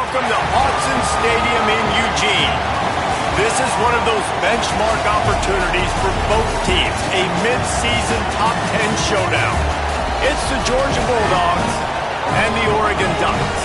welcome to Autzen Stadium in Eugene. This is one of those benchmark opportunities for both teams, a mid-season top 10 showdown. It's the Georgia Bulldogs and the Oregon Ducks.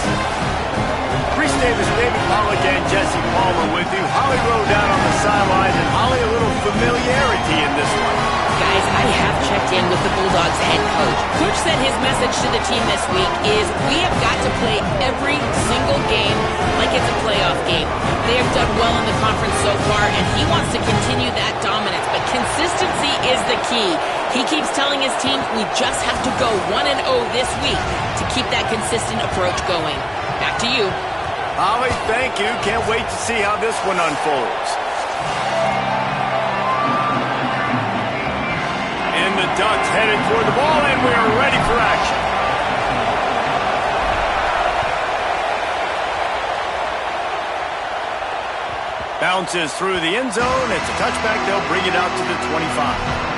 Reese Davis, David Pollack, and Jesse Palmer with you. Holly Rowe down on the sidelines, and Holly, a little familiarity in this one. Guys, I have checked in with the Bulldogs head coach. Coach said his message to the team this week is we have got to play every single game like it's a playoff game. They have done well in the conference so far, and he wants to continue that dominance, but consistency is the key. He keeps telling his team we just have to go 1-0 this week to keep that consistent approach going. Back to you. Holly, thank you. Can't wait to see how this one unfolds. And the Ducks headed for the ball, and we are ready for action. Bounces through the end zone. It's a touchback. They'll bring it out to the 25.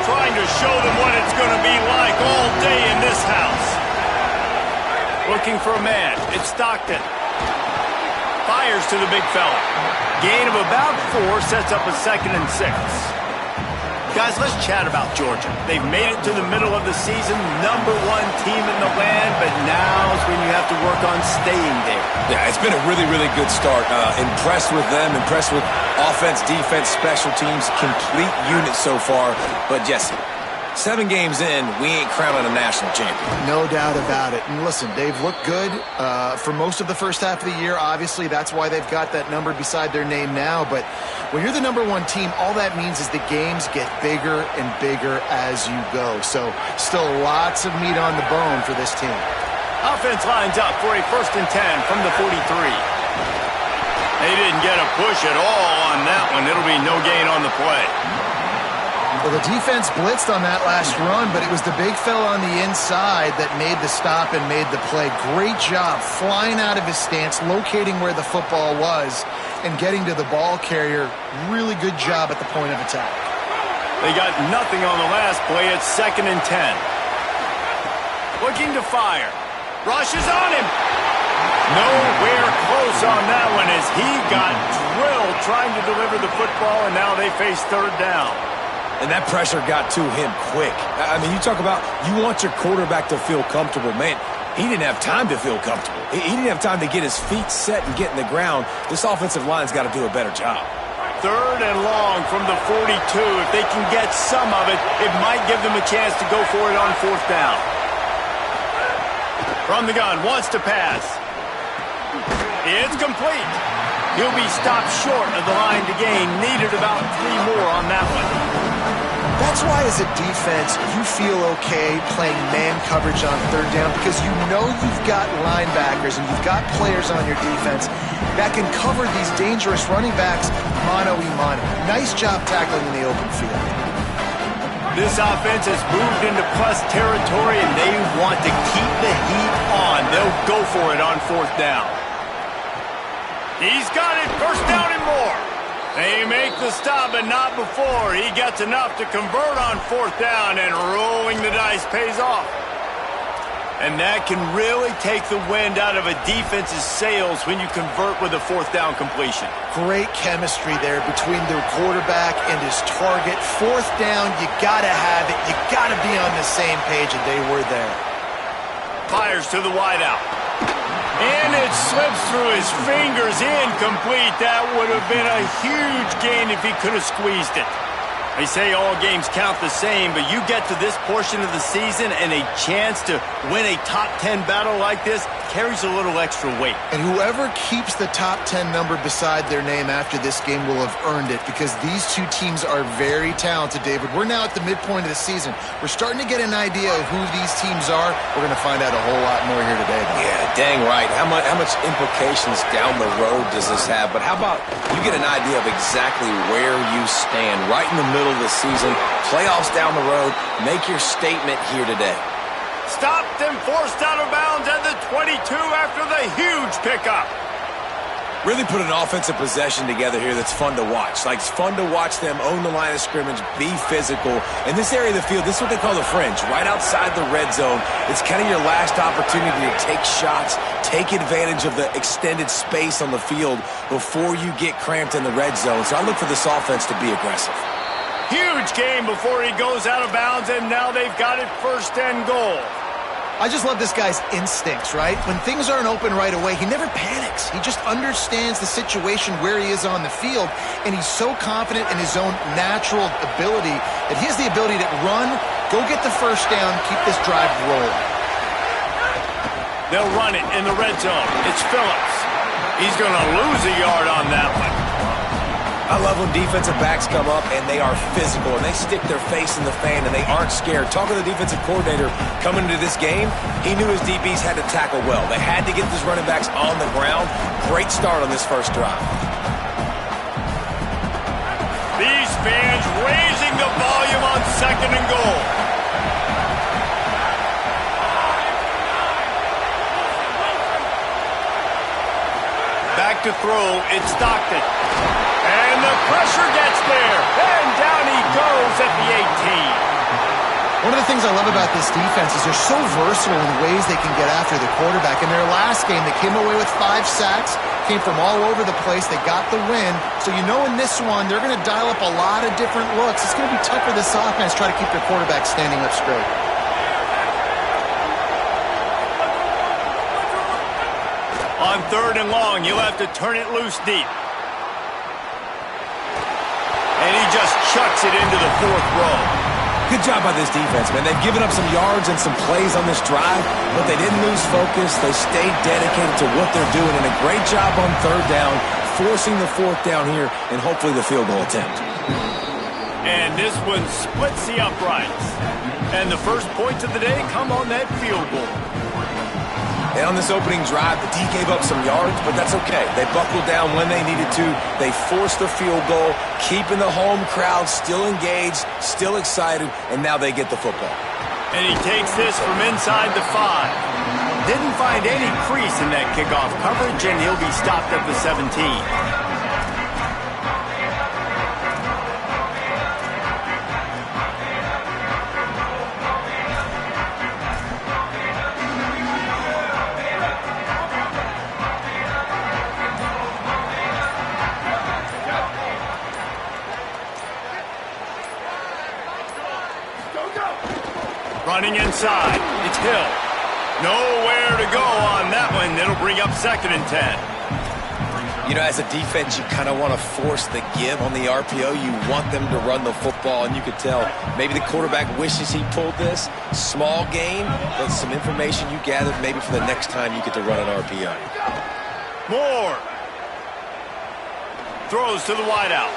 Trying to show them what it's going to be like all day in this house. Looking for a man. It's Stockton. Fires to the big fella. Gain of about 4 sets up a 2nd and 6. Guys, let's chat about Georgia. They've made it to the middle of the season, #1 team in the land, but now's when you have to work on staying there. Yeah, it's been a really, really good start. Impressed with them, impressed with offense, defense, special teams, complete unit so far. But Jesse, 7 games in, we ain't crowning a national champion. No doubt about it. And listen, they've looked good for most of the first half of the year. Obviously, that's why they've got that number beside their name now. But when you're the #1 team, all that means is the games get bigger and bigger as you go. So still lots of meat on the bone for this team. Offense lines up for a 1st and 10 from the 43. They didn't get a push at all on that one. It'll be no gain on the play. Well, the defense blitzed on that last run, but it was the big fella on the inside that made the stop and made the play. Great job flying out of his stance, locating where the football was, and getting to the ball carrier. Really good job at the point of attack. They got nothing on the last play. It's 2nd and 10. Looking to fire. Rushes on him. Nowhere close on that one as he got drilled trying to deliver the football, and now they face 3rd down. And that pressure got to him quick. I mean, you talk about you want your quarterback to feel comfortable. Man, he didn't have time to feel comfortable. He didn't have time to get his feet set and get in the ground. This offensive line's got to do a better job. 3rd and long from the 42. If they can get some of it, it might give them a chance to go for it on 4th down. From the gun, wants to pass. It's complete. He'll be stopped short of the line to gain. Needed about 3 more on that one. That's why as a defense, you feel okay playing man coverage on 3rd down because you know you've got linebackers and you've got players on your defense that can cover these dangerous running backs mano-a-mano. Nice job tackling in the open field. This offense has moved into plus territory, and they want to keep the heat on. They'll go for it on 4th down. He's got it. 1st down and more. They make the stop, but not before. He gets enough to convert on 4th down, and rolling the dice pays off. And that can really take the wind out of a defense's sails when you convert with a 4th down completion. Great chemistry there between their quarterback and his target. 4th down, you gotta have it. You gotta be on the same page, and they were there. Fires to the wideout. And it slips through his fingers, incomplete. That would have been a huge gain if he could have squeezed it. They say all games count the same, but you get to this portion of the season and a chance to win a top 10 battle like this carries a little extra weight. And whoever keeps the top 10 number beside their name after this game will have earned it because these two teams are very talented, David. We're now at the midpoint of the season. We're starting to get an idea of who these teams are. We're going to find out a whole lot more here today, though. Yeah, dang right. How much implications down the road does this have? But how about you get an idea of exactly where you stand right in the middle of the season, playoffs down the road, make your statement here today. Stopped and forced out of bounds at the 22 after the huge pickup. Really put an offensive possession together here that's fun to watch. Like, it's fun to watch them own the line of scrimmage, be physical. In this area of the field, this is what they call the fringe, right outside the red zone. It's kind of your last opportunity to take shots, take advantage of the extended space on the field before you get cramped in the red zone. So I look for this offense to be aggressive. Huge game before he goes out of bounds, and now they've got it 1st and goal. I just love this guy's instincts, right? When things aren't open right away, he never panics. He just understands the situation where he is on the field, and he's so confident in his own natural ability that he has the ability to run, go get the 1st down, keep this drive rolling. They'll run it in the red zone. It's Phillips. He's going to lose a yard on that one. I love when defensive backs come up and they are physical and they stick their face in the fan and they aren't scared. Talking to the defensive coordinator coming into this game, he knew his DBs had to tackle well. They had to get these running backs on the ground. Great start on this first drive. These fans raising the volume on 2nd and goal. Back to throw, it's Stockton. And the pressure gets there. And down he goes at the 18. One of the things I love about this defense is they're so versatile in the ways they can get after the quarterback. In their last game, they came away with 5 sacks, came from all over the place. They got the win. So you know in this one, they're going to dial up a lot of different looks. It's going to be tough for this offense to try to keep their quarterback standing up straight. On 3rd and long, you'll have to turn it loose deep. And he just chucks it into the 4th row. Good job by this defense, man. They've given up some yards and some plays on this drive, but they didn't lose focus. They stayed dedicated to what they're doing, and a great job on 3rd down, forcing the 4th down here, and hopefully the field goal attempt. And this one splits the uprights. And the first points of the day come on that field goal. And on this opening drive, the D gave up some yards, but that's okay. They buckled down when they needed to. They forced the field goal, keeping the home crowd still engaged, still excited, and now they get the football. And he takes this from inside the 5. Didn't find any crease in that kickoff coverage, and he'll be stopped at the 17. Running inside, it's Hill. Nowhere to go on that one. It'll bring up 2nd and 10. You know, as a defense, you kind of want to force the give on the RPO. You want them to run the football, and you could tell maybe the quarterback wishes he pulled this. Small gain, but some information you gathered maybe for the next time you get to run an RPO. Moore. Throws to the wideout.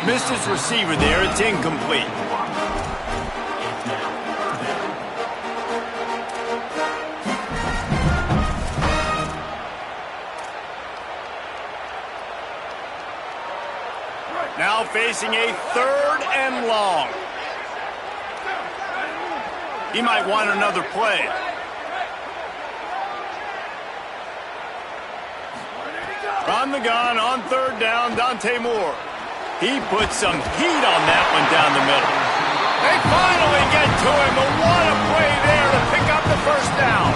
Missed his receiver there. It's incomplete. Now facing a 3rd and long. He might want another play. On the gun, on 3rd down, Dante Moore. He puts some heat on that one down the middle. They finally get to him, but what a play there to pick up the 1st down.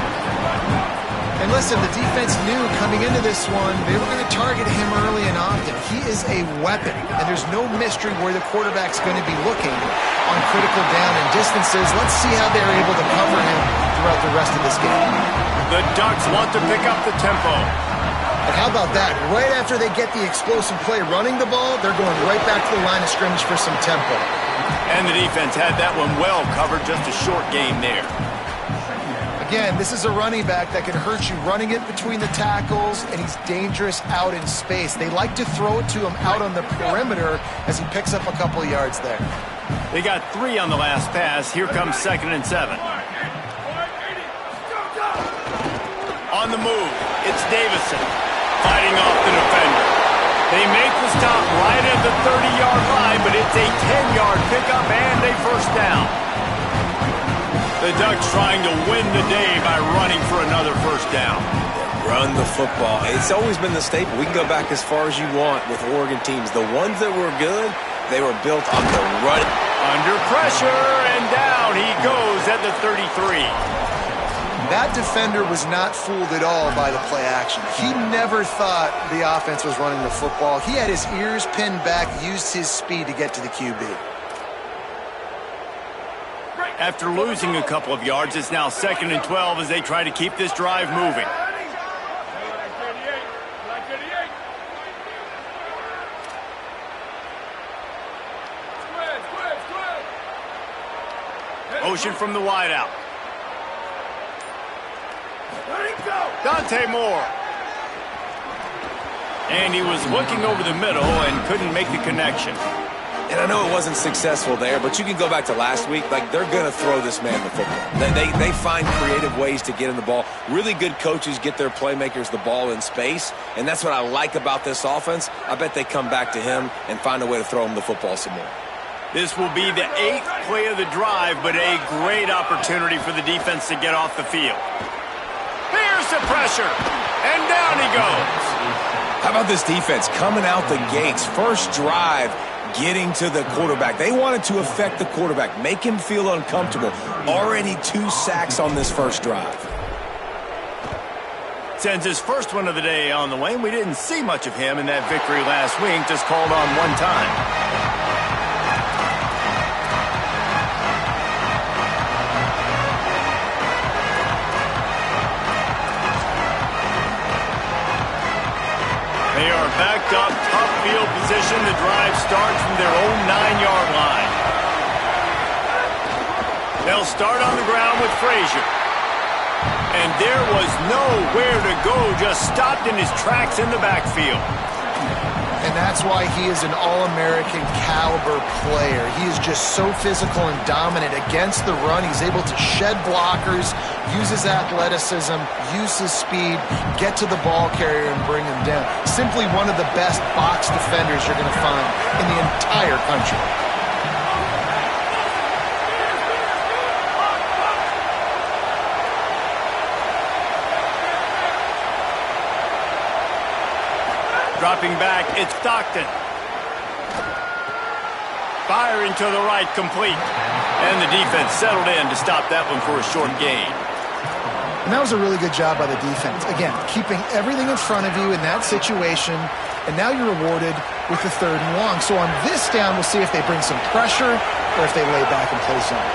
And listen, the defense knew coming into this one, they were going to target him early and often. He is a weapon, and there's no mystery where the quarterback's going to be looking on critical down and distances. Let's see how they're able to cover him throughout the rest of this game. The Ducks want to pick up the tempo. And how about that? Right after they get the explosive play running the ball, they're going right back to the line of scrimmage for some tempo. And the defense had that one well covered, just a short game there. Again, this is a running back that can hurt you running it between the tackles, and he's dangerous out in space. They like to throw it to him out on the perimeter as he picks up a couple of yards there. They got 3 on the last pass. Here comes 2nd and 7. On the move, it's Davison fighting off the defender. They make the stop right at the 30-yard line, but it's a 10-yard pickup and a 1st down. The Ducks trying to win the day by running for another 1st down. Run the football. It's always been the staple. We can go back as far as you want with Oregon teams. The ones that were good, they were built on the run. Under pressure, and down he goes at the 33. That defender was not fooled at all by the play action. He never thought the offense was running the football. He had his ears pinned back, used his speed to get to the QB. After losing a couple of yards, it's now 2nd and 12 as they try to keep this drive moving. Motion from the wideout. Dante Moore. And he was looking over the middle and couldn't make the connection. And I know it wasn't successful there, but you can go back to last week. Like, they're going to throw this man the football. They find creative ways to get him the ball. Really good coaches get their playmakers the ball in space, and that's what I like about this offense. I bet they come back to him and find a way to throw him the football some more. This will be the 8th play of the drive, but a great opportunity for the defense to get off the field. Here's the pressure, and down he goes. How about this defense coming out the gates? First drive, getting to the quarterback. They wanted to affect the quarterback, make him feel uncomfortable. Already 2 sacks on this first drive. Sends his first one of the day on the way. We didn't see much of him in that victory last week, just called on one time. They are backed up, tough field position. The drive starts from their own 9-yard line. They'll start on the ground with Frazier. And there was nowhere to go, just stopped in his tracks in the backfield. And that's why he is an All-American caliber player. He is just so physical and dominant against the run. He's able to shed blockers, use his athleticism, use his speed, get to the ball carrier and bring him down. Simply one of the best box defenders you're going to find in the entire country. Dropping back, it's Stockton. Firing to the right, complete. And the defense settled in to stop that one for a short gain. And that was a really good job by the defense. Again, keeping everything in front of you in that situation, and now you're rewarded with the 3rd and long. So on this down, we'll see if they bring some pressure or if they lay back and play zone.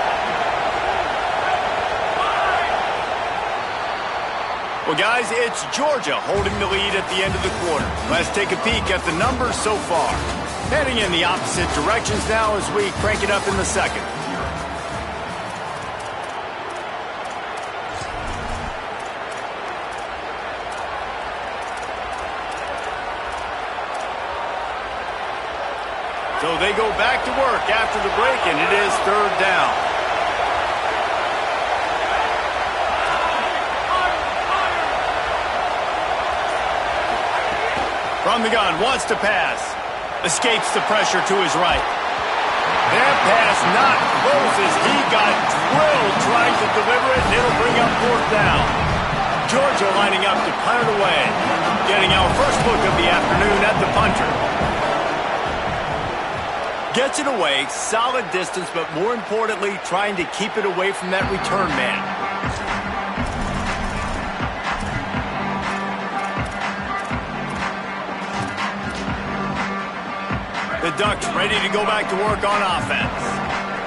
Well, guys, it's Georgia holding the lead at the end of the quarter. Let's take a peek at the numbers so far. Heading in the opposite directions now as we crank it up in the second. So they go back to work after the break, and it is 3rd down. From the gun, wants to pass. Escapes the pressure to his right. That pass not close as he got drilled trying to deliver it, and it'll bring up 4th down. Georgia lining up to punt it away. Getting our first look of the afternoon at the punter. Gets it away, solid distance, but more importantly, trying to keep it away from that return man. The Ducks ready to go back to work on offense.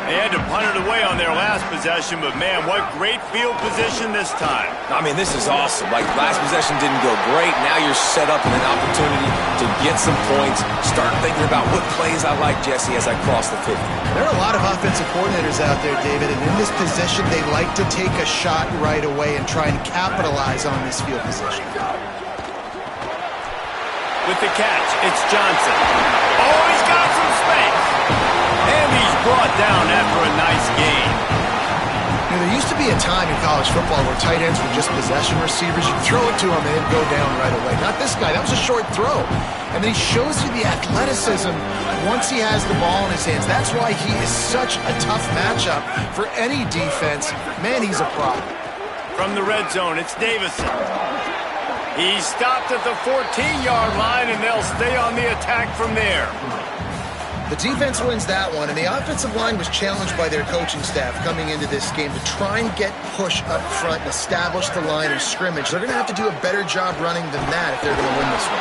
They had to punt it away on their last possession, but man, what great field position this time. I mean, this is awesome. Like, last possession didn't go great. Now you're set up in an opportunity to get some points. Start thinking about what plays I like, Jesse, as I cross the 50. There are a lot of offensive coordinators out there, David, and in this position, they like to take a shot right away and try and capitalize on this field position. With the catch, it's Johnson. Oh, he's got some space. And he's brought down after a nice gain. You know, there used to be a time in college football where tight ends were just possession receivers. You'd throw it to him and it'd go down right away. Not this guy. That was a short throw. And then he shows you the athleticism once he has the ball in his hands. That's why he is such a tough matchup for any defense. Man, he's a problem. From the red zone, it's Davison. He stopped at the 14-yard line, and they'll stay on the attack from there. The defense wins that one, and the offensive line was challenged by their coaching staff coming into this game to try and get push up front and establish the line of scrimmage. They're going to have to do a better job running than that if they're going to win this one.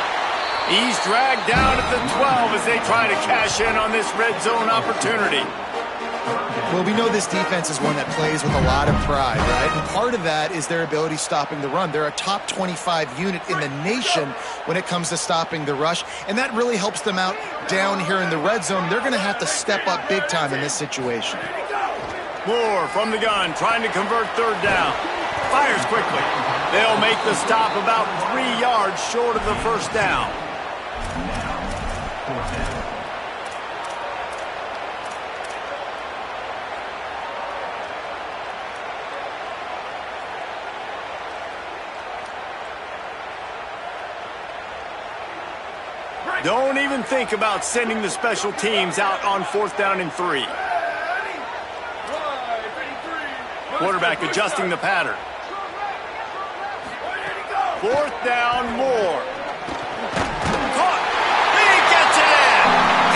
He's dragged down at the 12 as they try to cash in on this red zone opportunity. Well, we know this defense is one that plays with a lot of pride, right? And part of that is their ability stopping the run. They're a top 25 unit in the nation when it comes to stopping the rush, and that really helps them out down here in the red zone. They're going to have to step up big time in this situation. Moore from the gun, trying to convert third down. Fires quickly. They'll make the stop about 3 yards short of the first down. Don't even think about sending the special teams out on 4th down and 3. Quarterback adjusting the pattern. 4th down, Moore. Caught. He gets it in.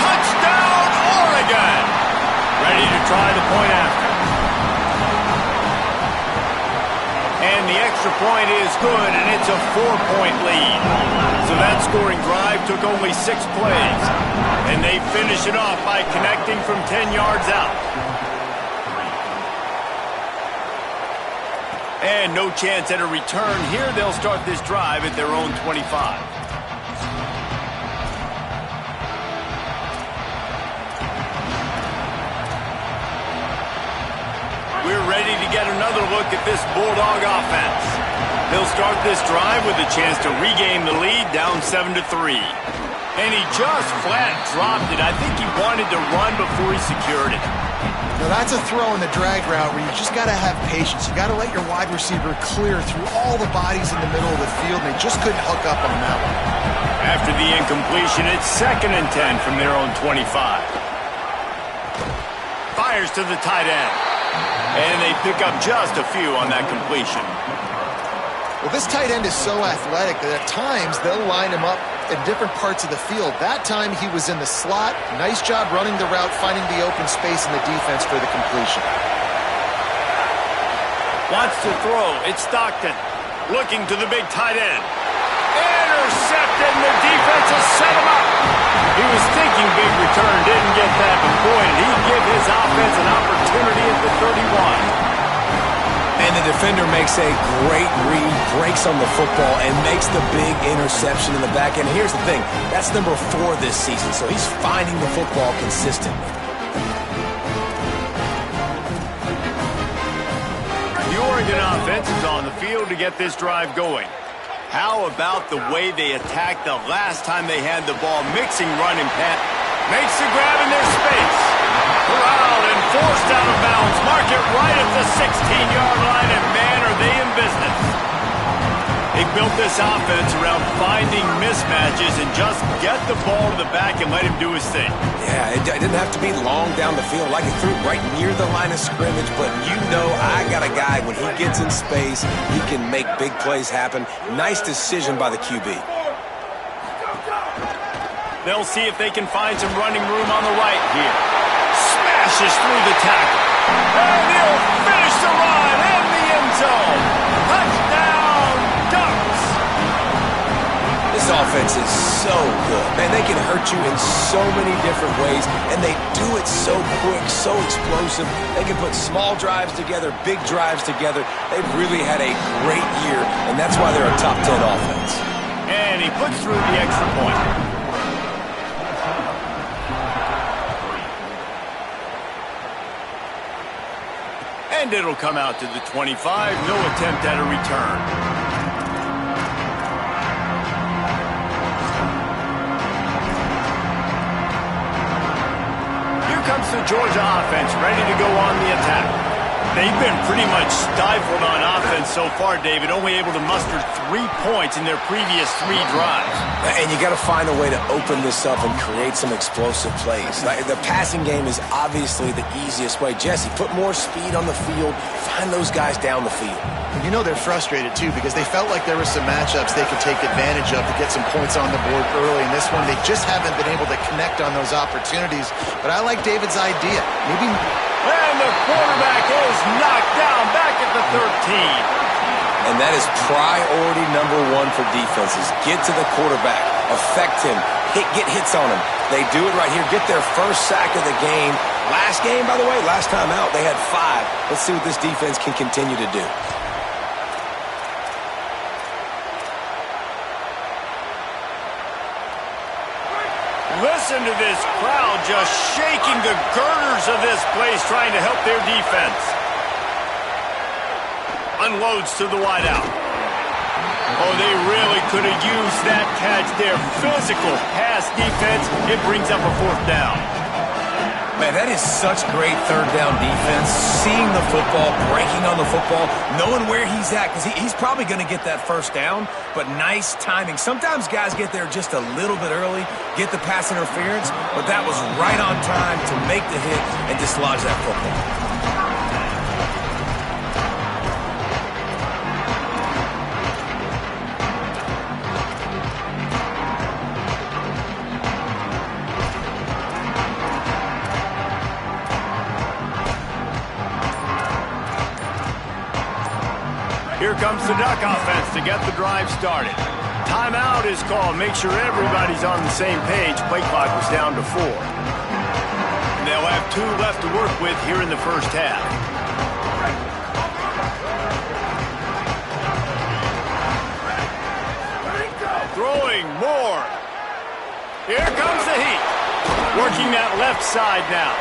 Touchdown, Oregon. Ready to try the point after. And the extra point is good, and it's a 4-point lead. So that scoring drive took only 6 plays. And they finish it off by connecting from 10 yards out. And no chance at a return here. They'll start this drive at their own 25. We're ready to get another look at this Bulldog offense. They'll start this drive with a chance to regain the lead, down 7-3. And he just flat dropped it. I think he wanted to run before he secured it. Now that's a throw in the drag route where you just got to have patience. You got to let your wide receiver clear through all the bodies in the middle of the field, and they just couldn't hook up on that one. After the incompletion, it's 2nd and 10 from their own 25. Fires to the tight end. And they pick up just a few on that completion. Well, this tight end is so athletic that at times they'll line him up in different parts of the field. That time he was in the slot. Nice job running the route, finding the open space in the defense for the completion. Wants to throw. It's Stockton. Looking to the big tight end. Intercepted, and the defense has set him up. He was thinking big return, didn't get that, but boy, did he give his offense an opportunity at the 31. And the defender makes a great read, breaks on the football, and makes the big interception in the back end. Here's the thing, that's number 4 this season, so he's finding the football consistently. The Oregon offense is on the field to get this drive going. How about the way they attacked the last time they had the ball, mixing run and pass. Makes the grab in their space. Corralled and forced out of bounds. Mark it right at the 16-yard line, and man, are they in business. They built this offense around finding mismatches and just get the ball to the back and let him do his thing. Yeah, it didn't have to be long down the field. Like it threw right near the line of scrimmage, but you know I got a guy, when he gets in space, he can make big plays happen. Nice decision by the QB. They'll see if they can find some running room on the right here. Smashes through the tackle. And he'll finish the run in the end zone. Touchdown, Ducks. This offense is so good. Man, they can hurt you in so many different ways, and they do it so quick, so explosive. They can put small drives together, big drives together. They've really had a great year, and that's why they're a top 10 offense. And he puts through the extra point. And it'll come out to the 25. No attempt at a return. Here comes the Georgia offense, ready to go on the attack. They've been pretty much stifled on offense so far, David, only able to muster 3 points in their previous 3 drives. And you got to find a way to open this up and create some explosive plays. Like, the passing game is obviously the easiest way. Jesse, put more speed on the field, find those guys down the field. And you know they're frustrated, too, because they felt like there were some matchups they could take advantage of to get some points on the board early. In this one, they just haven't been able to connect on those opportunities. But I like David's idea. Maybe... And the quarterback is knocked down back at the 13. And that is priority number 1 for defenses. Get to the quarterback, affect him, get hits on him. They do it right here, get their first sack of the game. Last game, by the way, last time out, they had 5. Let's see what this defense can continue to do. Listen to this crowd just shaking the girders of this place, trying to help their defense. Unloads to the wideout. Oh, they really could have used that catch there. Physical pass defense. It brings up a 4th down. Man, that is such great 3rd down defense. Seeing the football, breaking on the football, knowing where he's at, because he's probably going to get that 1st down, but nice timing. Sometimes guys get there just a little bit early, get the pass interference, but that was right on time to make the hit and dislodge that football. Here comes the Duck offense to get the drive started. Timeout is called. Make sure everybody's on the same page. Play clock was down to 4. They'll have 2 left to work with here in the first half. Throwing more. Here comes the heat. Working that left side now.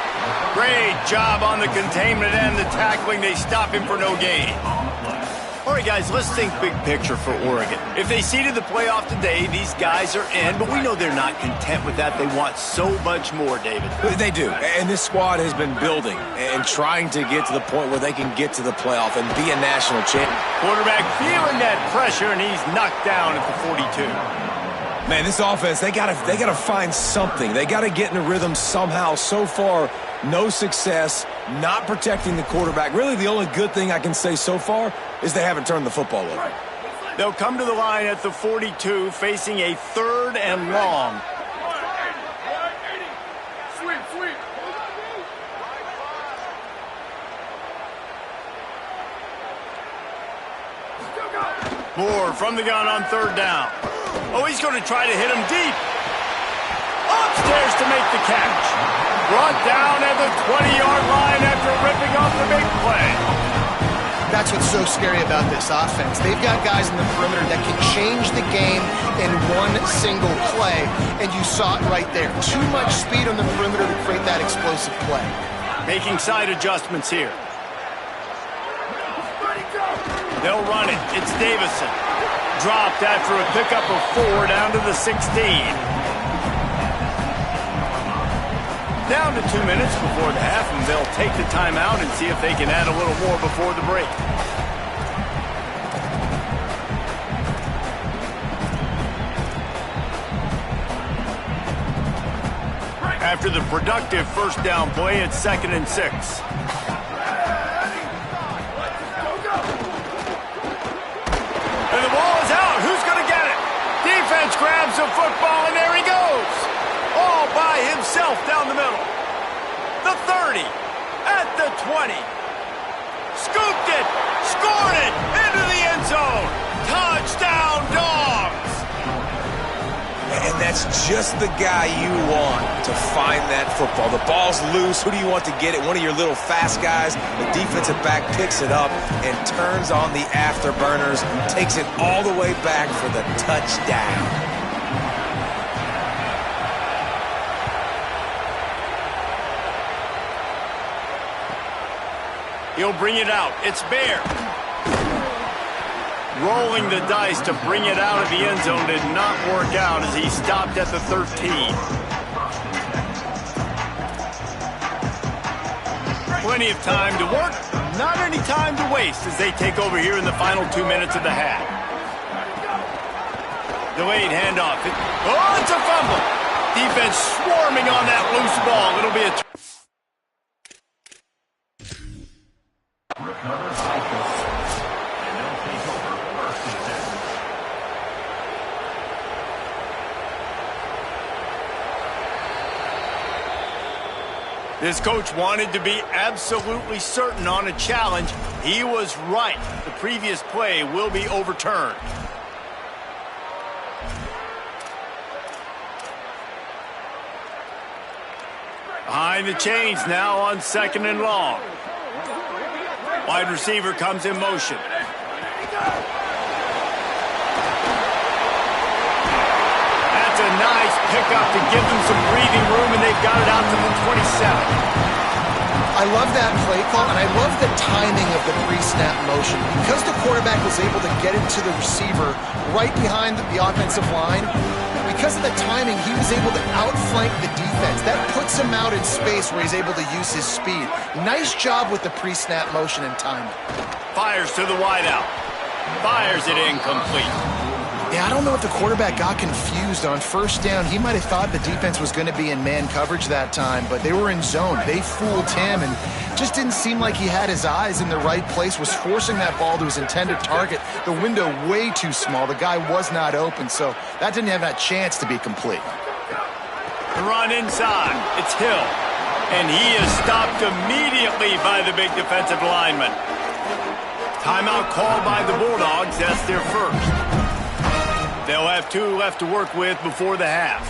Great job on the containment and the tackling. They stop him for no gain. All right, guys, let's think big picture for Oregon. If they seeded the playoff today, these guys are in, but we know they're not content with that. They want so much more, David. They do, and this squad has been building and trying to get to the point where they can get to the playoff and be a national champion. Quarterback feeling that pressure, and he's knocked down at the 42. Man, this offense, they gotta find something. They gotta get in a rhythm somehow. So far, no success, not protecting the quarterback. Really, the only good thing I can say so far is they haven't turned the football over. They'll come to the line at the 42, facing a 3rd and long. Moore from the gun on 3rd down. Oh, he's going to try to hit him deep. Upstairs to make the catch. Brought down at the 20-yard line after ripping off the big play. That's what's so scary about this offense. They've got guys in the perimeter that can change the game in one single play, and you saw it right there. Too much speed on the perimeter to create that explosive play. Making side adjustments here. They'll run it. It's Davison. Dropped after a pickup of 4 down to the 16. Down to 2 minutes before the half, and they'll take the timeout and see if they can add a little more before the break. After the productive 1st down play, it's 2nd and 6. And the ball is out. Who's going to get it? Defense grabs the football, and there he goes. All by himself down the middle. The 30, at the 20. Scooped it, scored it, into the end zone. Touchdown, Dogs. And that's just the guy you want to find that football. The ball's loose. Who do you want to get it? One of your little fast guys. The defensive back picks it up and turns on the afterburners, takes it all the way back for the touchdown. He'll bring it out. It's Bear. Rolling the dice to bring it out of the end zone did not work out as he stopped at the 13. Plenty of time to work. Not any time to waste as they take over here in the final 2 minutes of the half. Delayed handoff. Oh, it's a fumble. Defense swarming on that loose ball. It'll be a... This coach wanted to be absolutely certain on a challenge. He was right. The previous play will be overturned. Behind the chains now on 2nd and long. Wide receiver comes in motion. That's a nice pickup to give them some breathing room, and they've got it out to the 27. I love that play call, and I love the timing of the pre-snap motion. Because the quarterback was able to get it to the receiver right behind the offensive line, because of the timing, he was able to outflank the defense. That puts him out in space where he's able to use his speed. Nice job with the pre-snap motion and timing. Fires to the wideout. Fires it incomplete. Yeah, I don't know if the quarterback got confused on 1st down. He might have thought the defense was going to be in man coverage that time, but they were in zone. They fooled him and just didn't seem like he had his eyes in the right place, was forcing that ball to his intended target. The window way too small. The guy was not open, so that didn't have that chance to be complete. The run inside. It's Hill. And he is stopped immediately by the big defensive lineman. Timeout called by the Bulldogs. That's their first. They'll have 2 left to work with before the half.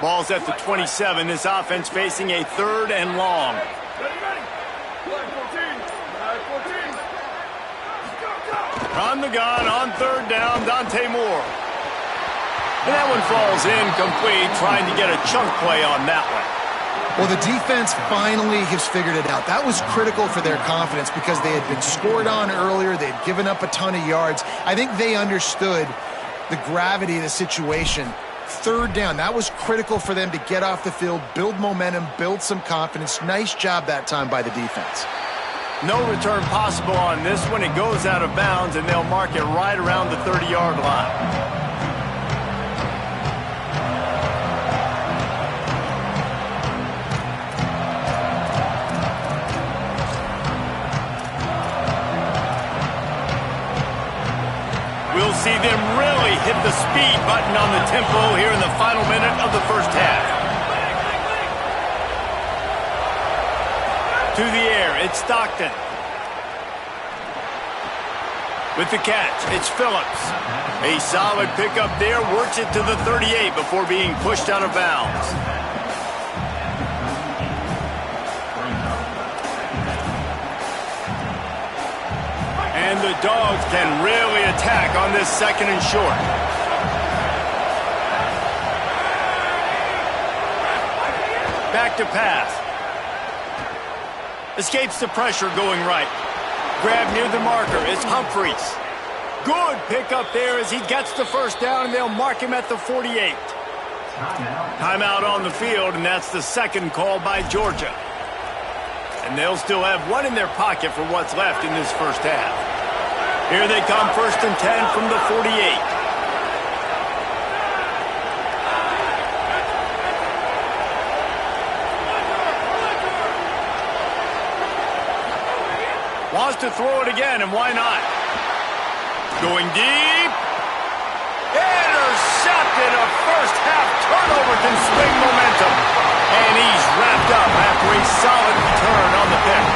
Ball's at the 27. This offense facing a 3rd and long. On the gun on 3rd down, Dante Moore. And that one falls incomplete, trying to get a chunk play on that one. Well, the defense finally has figured it out. That was critical for their confidence because they had been scored on earlier. They had given up a ton of yards. I think they understood the gravity of the situation. 3rd down, that was critical for them to get off the field, build momentum, build some confidence. Nice job that time by the defense. No return possible on this one. It goes out of bounds, and they'll mark it right around the 30-yard line. We'll see them really hit the speed button on the tempo here in the final minute of the first half. To the air, it's Stockton. With the catch, it's Phillips. A solid pickup there, works it to the 38 before being pushed out of bounds. And the Dogs can really attack on this 2nd and short. Back to pass. Escapes the pressure going right. Grab near the marker. It's Humphreys. Good pickup there as he gets the 1st down, and they'll mark him at the 48. Timeout on the field, and that's the 2nd call by Georgia. And they'll still have 1 in their pocket for what's left in this first half. Here they come, 1st and 10 from the 48. Wants to throw it again, and why not? Going deep. Intercepted. A first half turnover can swing momentum. And he's wrapped up after a solid return on the pick.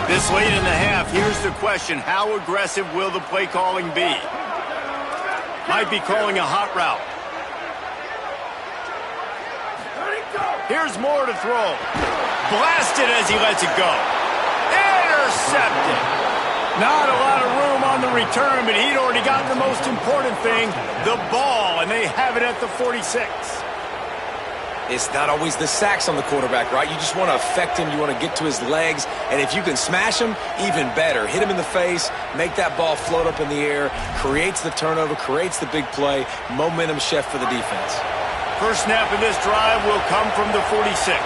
This late in the half, here's the question. How aggressive will the play calling be? Might be calling a hot route. Here's Moore to throw. Blasted as he lets it go. Intercepted. Not a lot of room on the return, but he'd already gotten the most important thing, the ball, and they have it at the 46. It's not always the sacks on the quarterback, right? You just want to affect him. You want to get to his legs. And if you can smash him, even better. Hit him in the face, make that ball float up in the air, creates the turnover, creates the big play, momentum shift for the defense. First snap of this drive will come from the 46.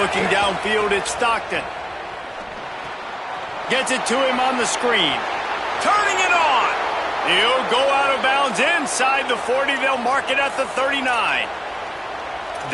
Looking downfield, it's Stockton. Gets it to him on the screen. Turning it on. He'll go out of bounds inside the 40. They'll mark it at the 39.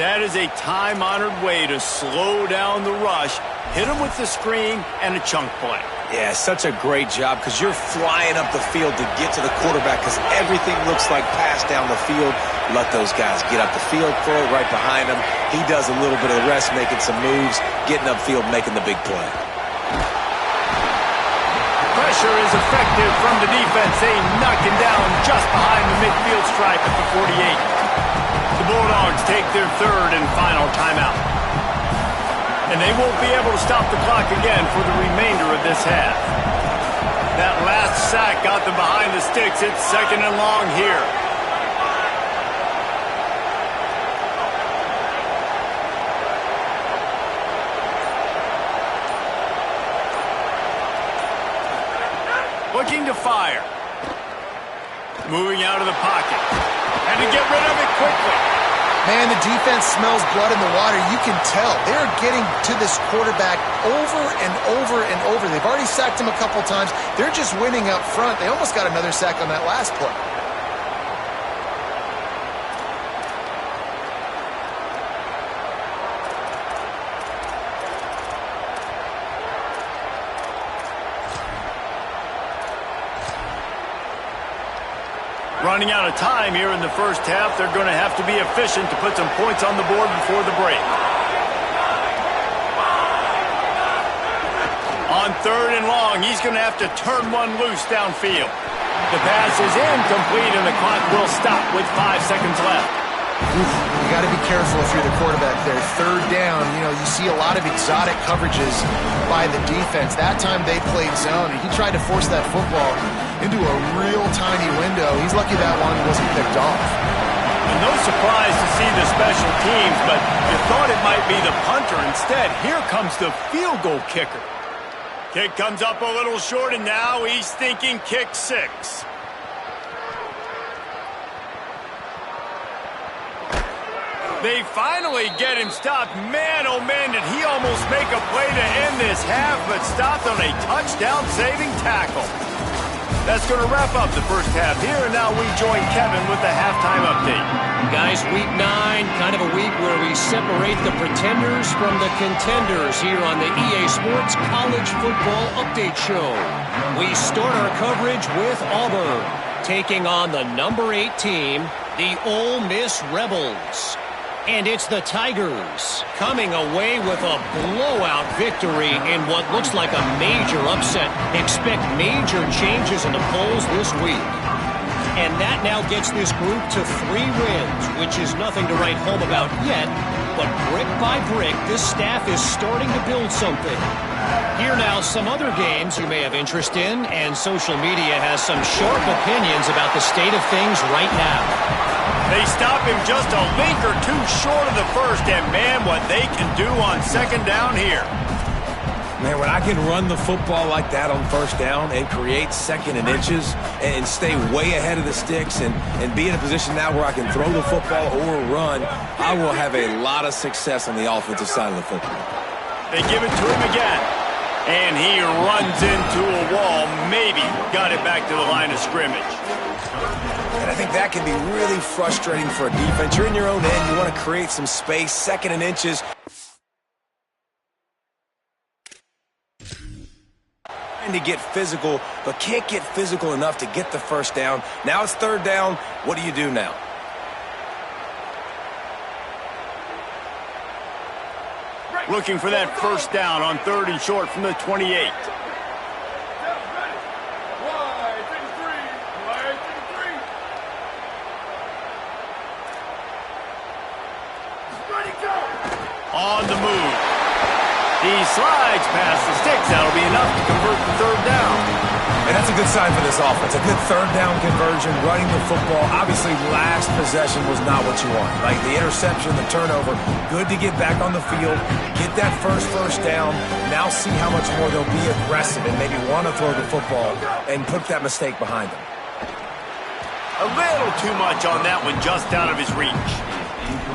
That is a time-honored way to slow down the rush, hit him with the screen, and a chunk play. Yeah, such a great job because you're flying up the field to get to the quarterback because everything looks like pass down the field. Let those guys get up the field, throw it right behind him. He does a little bit of the rest, making some moves, getting upfield, making the big play. Pressure is effective from the defense. They knock him down just behind the midfield stripe at the 48. The Bulldogs take their third and final timeout. And they won't be able to stop the clock again for the remainder of this half. That last sack got them behind the sticks. It's second and long here. Looking to fire. Moving out of the pocket. And to get rid of it quickly. Man, the defense smells blood in the water. You can tell. They're getting to this quarterback over and over and over. They've already sacked him a couple times. They're just winning up front. They almost got another sack on that last play. Running out of time here in the first half. They're going to have to be efficient to put some points on the board before the break. On third and long, he's going to have to turn one loose downfield. The pass is incomplete, and the clock will stop with 5 seconds left. You got to be careful if you're the quarterback there. Third down, you see a lot of exotic coverages by the defense. That time they played zone, and he tried to force that football into a real tiny window. He's lucky that one wasn't picked off. And no surprise to see the special teams, but you thought it might be the punter. Instead, here comes the field goal kicker. Kick comes up a little short, and now he's thinking kick 6. They finally get him stopped. Man, oh man, did he almost make a play to end this half, but stopped on a touchdown-saving tackle. That's going to wrap up the first half here, and now we join Kevin with the halftime update. Guys, week 9, kind of a week where we separate the pretenders from the contenders here on the EA Sports College Football Update Show. We start our coverage with Auburn, taking on the number 8 team, the Ole Miss Rebels. And it's the Tigers coming away with a blowout victory in what looks like a major upset. Expect major changes in the polls this week. And that now gets this group to 3 wins, which is nothing to write home about yet. But brick by brick, this staff is starting to build something. Here now, some other games you may have interest in, and social media has some sharp opinions about the state of things right now. They stop him just a link or two short of the first, and man, what they can do on second down here. Man, when I can run the football like that on first down and create second and inches and stay way ahead of the sticks and be in a position now where I can throw the football or run, I will have a lot of success on the offensive side of the football. They give it to him again, and he runs into a wall, maybe got it back to the line of scrimmage. And I think that can be really frustrating for a defense. You're in your own end. You want to create some space, second and inches. And to get physical, but can't get physical enough to get the first down. Now it's third down. What do you do now? Looking for that first down on third and short from the 28. On the move. He's slides past the sticks. That'll be enough to convert the third down. And that's a good sign for this offense. A good third down conversion, running the football. Obviously, last possession was not what you want. Like the interception, the turnover. Good to get back on the field, get that first down. Now see how much more they'll be aggressive and maybe want to throw the football and put that mistake behind them. A little too much on that one, just out of his reach.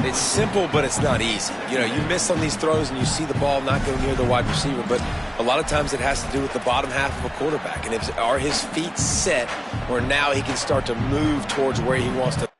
It's simple, but it's not easy. You know, you miss on these throws and you see the ball not go near the wide receiver, but a lot of times it has to do with the bottom half of a quarterback. And are his feet set where now he can start to move towards where he wants to?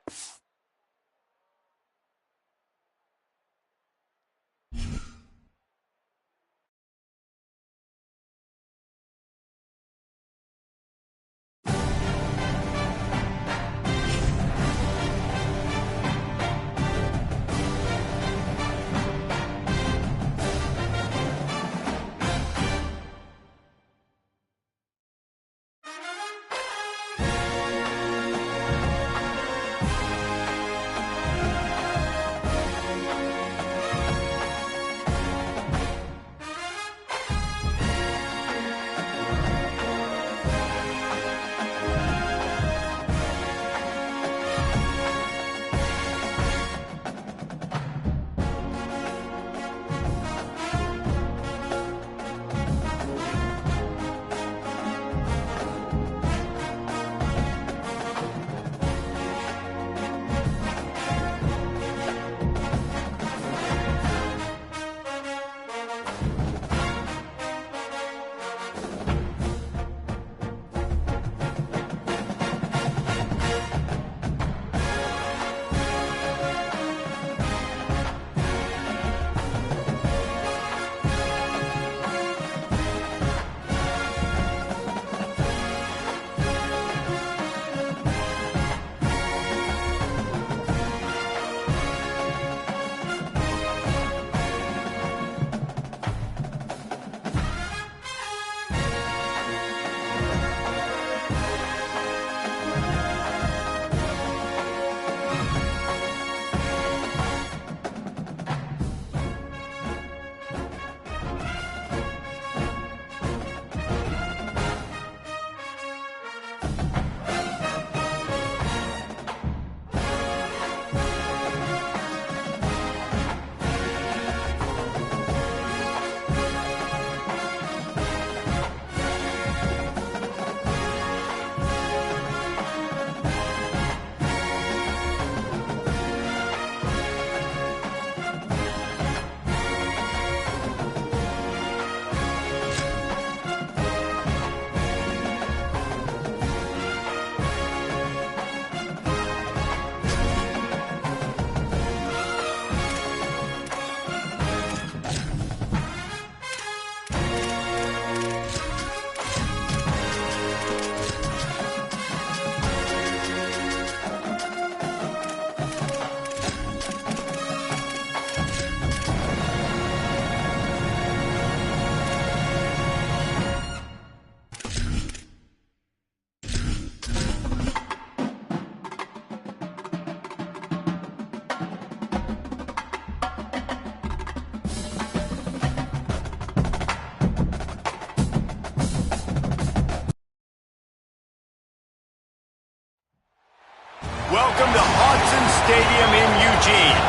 Welcome to Hodson Stadium in Eugene.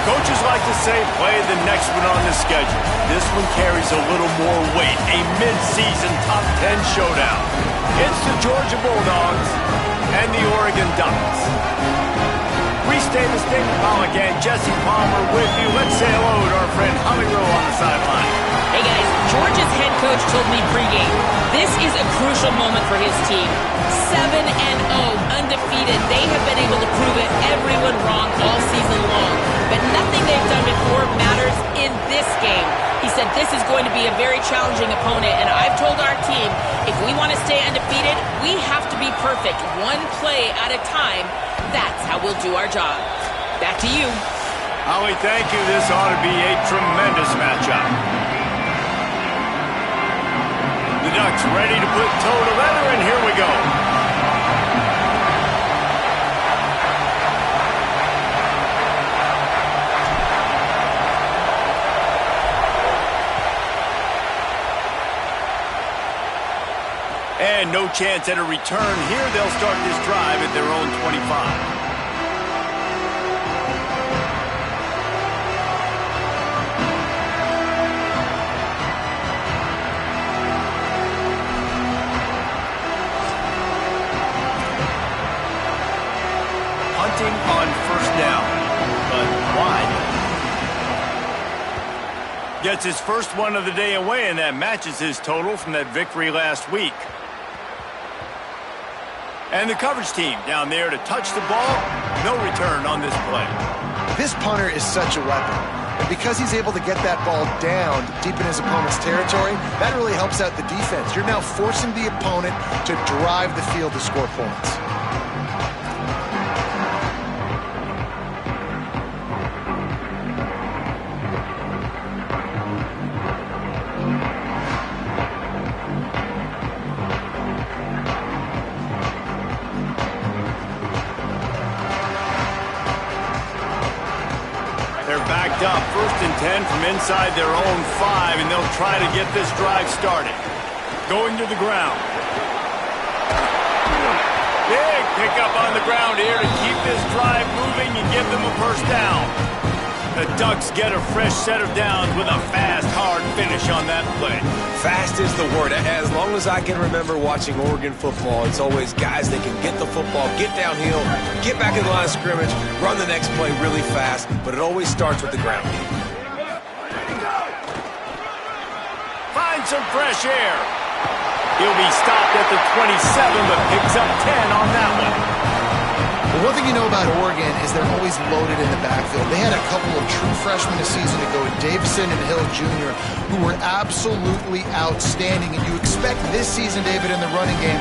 Coaches like to say play the next one on the schedule. This one carries a little more weight, a mid-season top 10 showdown. It's the Georgia Bulldogs and the Oregon Ducks. Restate the statement, Paul again. Jesse Palmer with you. Let's say hello to our friend Holly Rowe on the sideline. Hey guys, Georgia's head coach told me pregame, this is a crucial moment for his team. 7-0, undefeated. They have been able to prove it everyone wrong all season long. But nothing they've done before matters in this game. He said this is going to be a very challenging opponent, and I've told our team, if we want to stay undefeated, we have to be perfect, one play at a time. That's how we'll do our job. Back to you. Holly, thank you. This ought to be a tremendous matchup. The Ducks ready to put toe to leather, and here we go. And no chance at a return here. They'll start this drive at their own 25. Hunting on first down, but wide. Gets his first one of the day away, and that matches his total from that victory last week. And the coverage team down there to touch the ball. No return on this play. This punter is such a weapon. And because he's able to get that ball down deep in his opponent's territory, that really helps out the defense. You're now forcing the opponent to drive the field to score points. Backed up, 1st and 10 from inside their own 5, and they'll try to get this drive started. Going to the ground. Big pickup on the ground here to keep this drive moving and give them a first down. The Ducks get a fresh set of downs with a fast, hard finish on that play. Fast is the word. As long as I can remember watching Oregon football, it's always guys that can get the football, get downhill, get back in the line of scrimmage, run the next play really fast, but it always starts with the ground game. Find some fresh air. He'll be stopped at the 27, but picks up 10 on that one. Well, one thing you know about Oregon is they're always loaded in the backfield. They had a couple of true freshmen a season ago, Davison and Hill Jr., who were absolutely outstanding. And you expect this season, David, in the running game,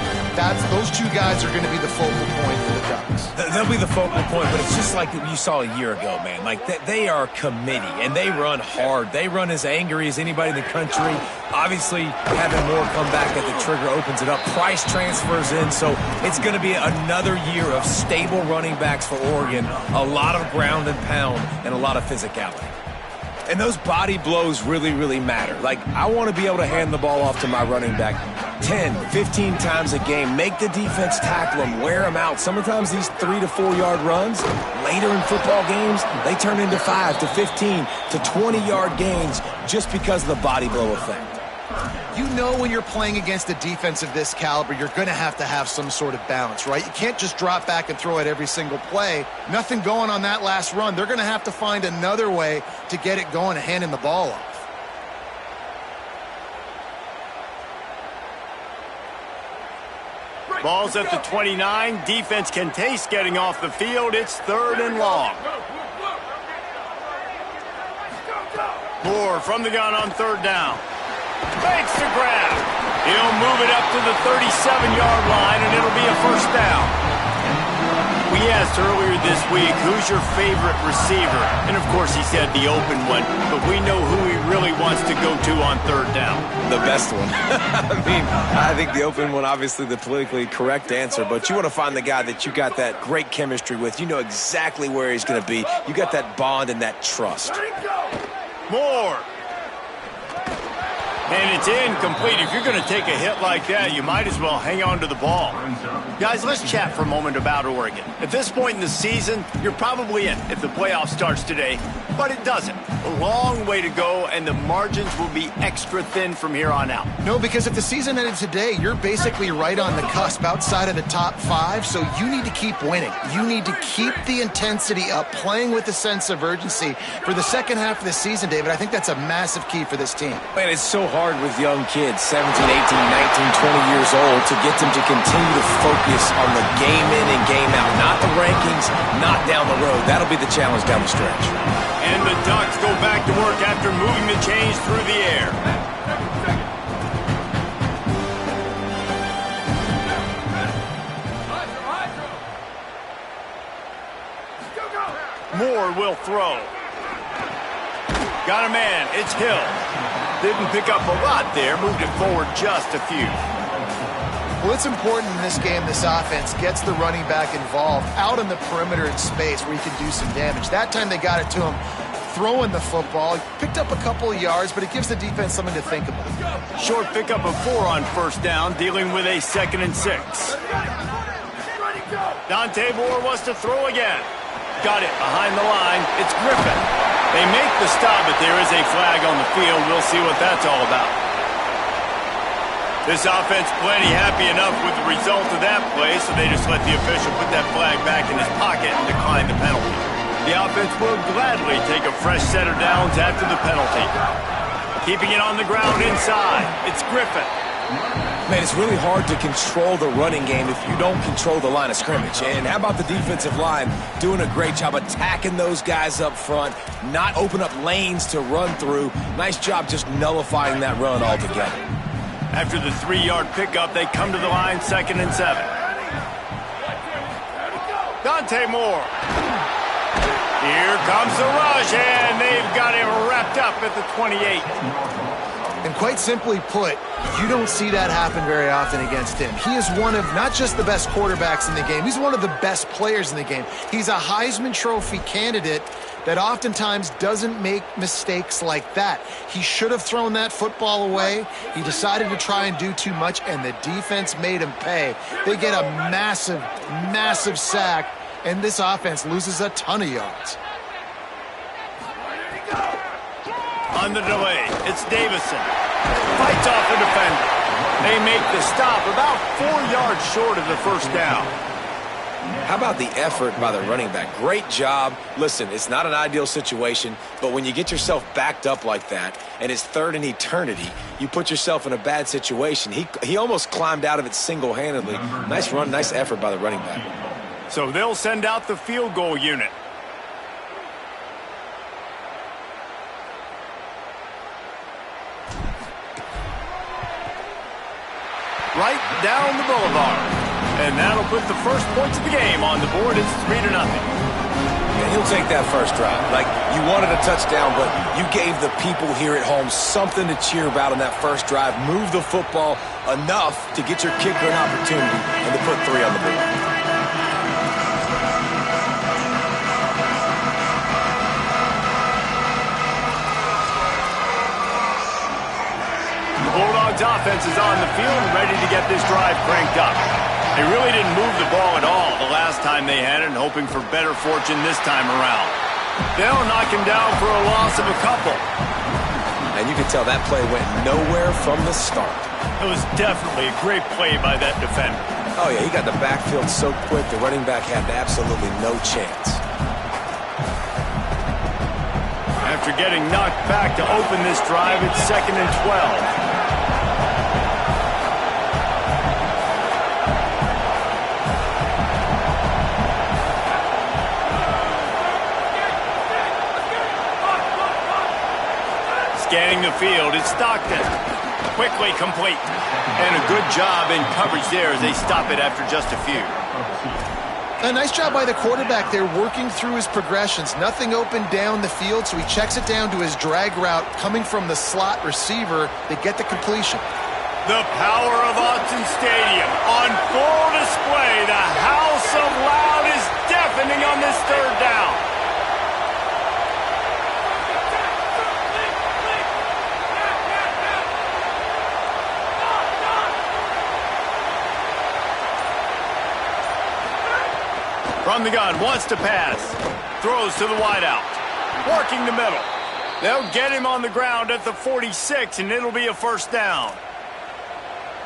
those two guys are going to be the focal point for the Ducks. They'll be the focal point, but it's just like you saw a year ago, man. Like, they are a committee, and they run hard. They run as angry as anybody in the country. Obviously, having Moore come back at the trigger opens it up. Price transfers in, so it's going to be another year of stable running backs for Oregon. A lot of ground and pound and a lot of physicality. And those body blows really, really matter. Like, I want to be able to hand the ball off to my running back 10, 15 times a game. Make the defense tackle them, wear them out. Sometimes these 3 to 4 yard runs, later in football games, they turn into 5 to 15 to 20 yard gains just because of the body blow effect. You know when you're playing against a defense of this caliber, you're going to have some sort of balance, right? You can't just drop back and throw it every single play. Nothing going on that last run. They're going to have to find another way to get it going and handing the ball off. Ball's at the 29. Defense can taste getting off the field. It's 3rd and long. Moore from the gun on 3rd down. Makes the grab. He'll move it up to the 37-yard line, and it'll be a first down. We asked earlier this week, who's your favorite receiver? And, of course, he said the open one, but we know who he really wants to go to on 3rd down. The best one. I think the open one, obviously the politically correct answer, but you want to find the guy that you got that great chemistry with. You know exactly where he's going to be. You got that bond and that trust. Moore. And it's incomplete. If you're going to take a hit like that, you might as well hang on to the ball. Guys, let's chat for a moment about Oregon. At this point in the season, you're probably in if the playoff starts today, but it doesn't. A long way to go, and the margins will be extra thin from here on out. No, because if the season ended today, you're basically right on the cusp outside of the top 5, so you need to keep winning. You need to keep the intensity up, playing with a sense of urgency. For the second half of the season, David, I think that's a massive key for this team. Man, it's so hard with young kids, 17, 18, 19, 20 years old, to get them to continue to focus on the game in and game out, not the rankings, not down the road. That'll be the challenge down the stretch. And the Ducks go back to work after moving the chains through the air. Moore will throw. Got a man. It's Hill. Didn't pick up a lot there. Moved it forward just a few. Well, it's important in this game, this offense gets the running back involved out on the perimeter in space where he can do some damage. That time they got it to him throwing the football. Picked up a couple of yards, but it gives the defense something to think about. Short pickup of 4 on first down, dealing with a 2nd and 6. Dante Moore wants to throw again. Got it behind the line. It's Griffin. They make the stop, but there is a flag on the field. We'll see what that's all about. This offense plenty happy enough with the result of that play, so they just let the official put that flag back in his pocket and decline the penalty. The offense will gladly take a fresh set of downs after the penalty. Keeping it on the ground inside. It's Griffin. Man, it's really hard to control the running game if you don't control the line of scrimmage. And how about the defensive line doing a great job attacking those guys up front, not open up lanes to run through. Nice job just nullifying that run altogether. After the 3-yard pickup, they come to the line, 2nd and 7. Dante Moore. Here comes the rush, and they've got him wrapped up at the 28. And quite simply put, you don't see that happen very often against him. He is one of not just the best quarterbacks in the game, he's one of the best players in the game. He's a Heisman Trophy candidate that oftentimes doesn't make mistakes like that. He should have thrown that football away. He decided to try and do too much, and the defense made him pay. They get a massive, massive sack, and this offense loses a ton of yards. On the delay, it's Davison. Fights off the defender. They make the stop about 4 yards short of the first down. How about the effort by the running back? Great job. Listen, it's not an ideal situation, but when you get yourself backed up like that, and it's 3rd and eternity, you put yourself in a bad situation. He almost climbed out of it single-handedly. Nice run, nice effort by the running back. So they'll send out the field goal unit. Right down the boulevard. And that'll put the first points of the game on the board. It's 3-0. And he'll take that first drive. Like, you wanted a touchdown, but you gave the people here at home something to cheer about on that first drive. Move the football enough to get your kicker an opportunity and to put 3 on the board. The Bulldogs offense is on the field and ready to get this drive cranked up. They really didn't move the ball at all the last time they had it, and hoping for better fortune this time around. They'll knock him down for a loss of a couple. And you can tell that play went nowhere from the start. It was definitely a great play by that defender. Oh, yeah, he got the backfield so quick, the running back had absolutely no chance. After getting knocked back to open this drive, it's 2nd and 12. Scanning the field, it's Stockton. Quickly complete. And a good job in coverage there as they stop it after just a few. A nice job by the quarterback there, working through his progressions. Nothing open down the field, so he checks it down to his drag route coming from the slot receiver. They get the completion. The power of Autzen Stadium on full display. The house of loud is deafening on this 3rd down. From the gun, wants to pass. Throws to the wideout. Working the middle. They'll get him on the ground at the 46, and it'll be a first down.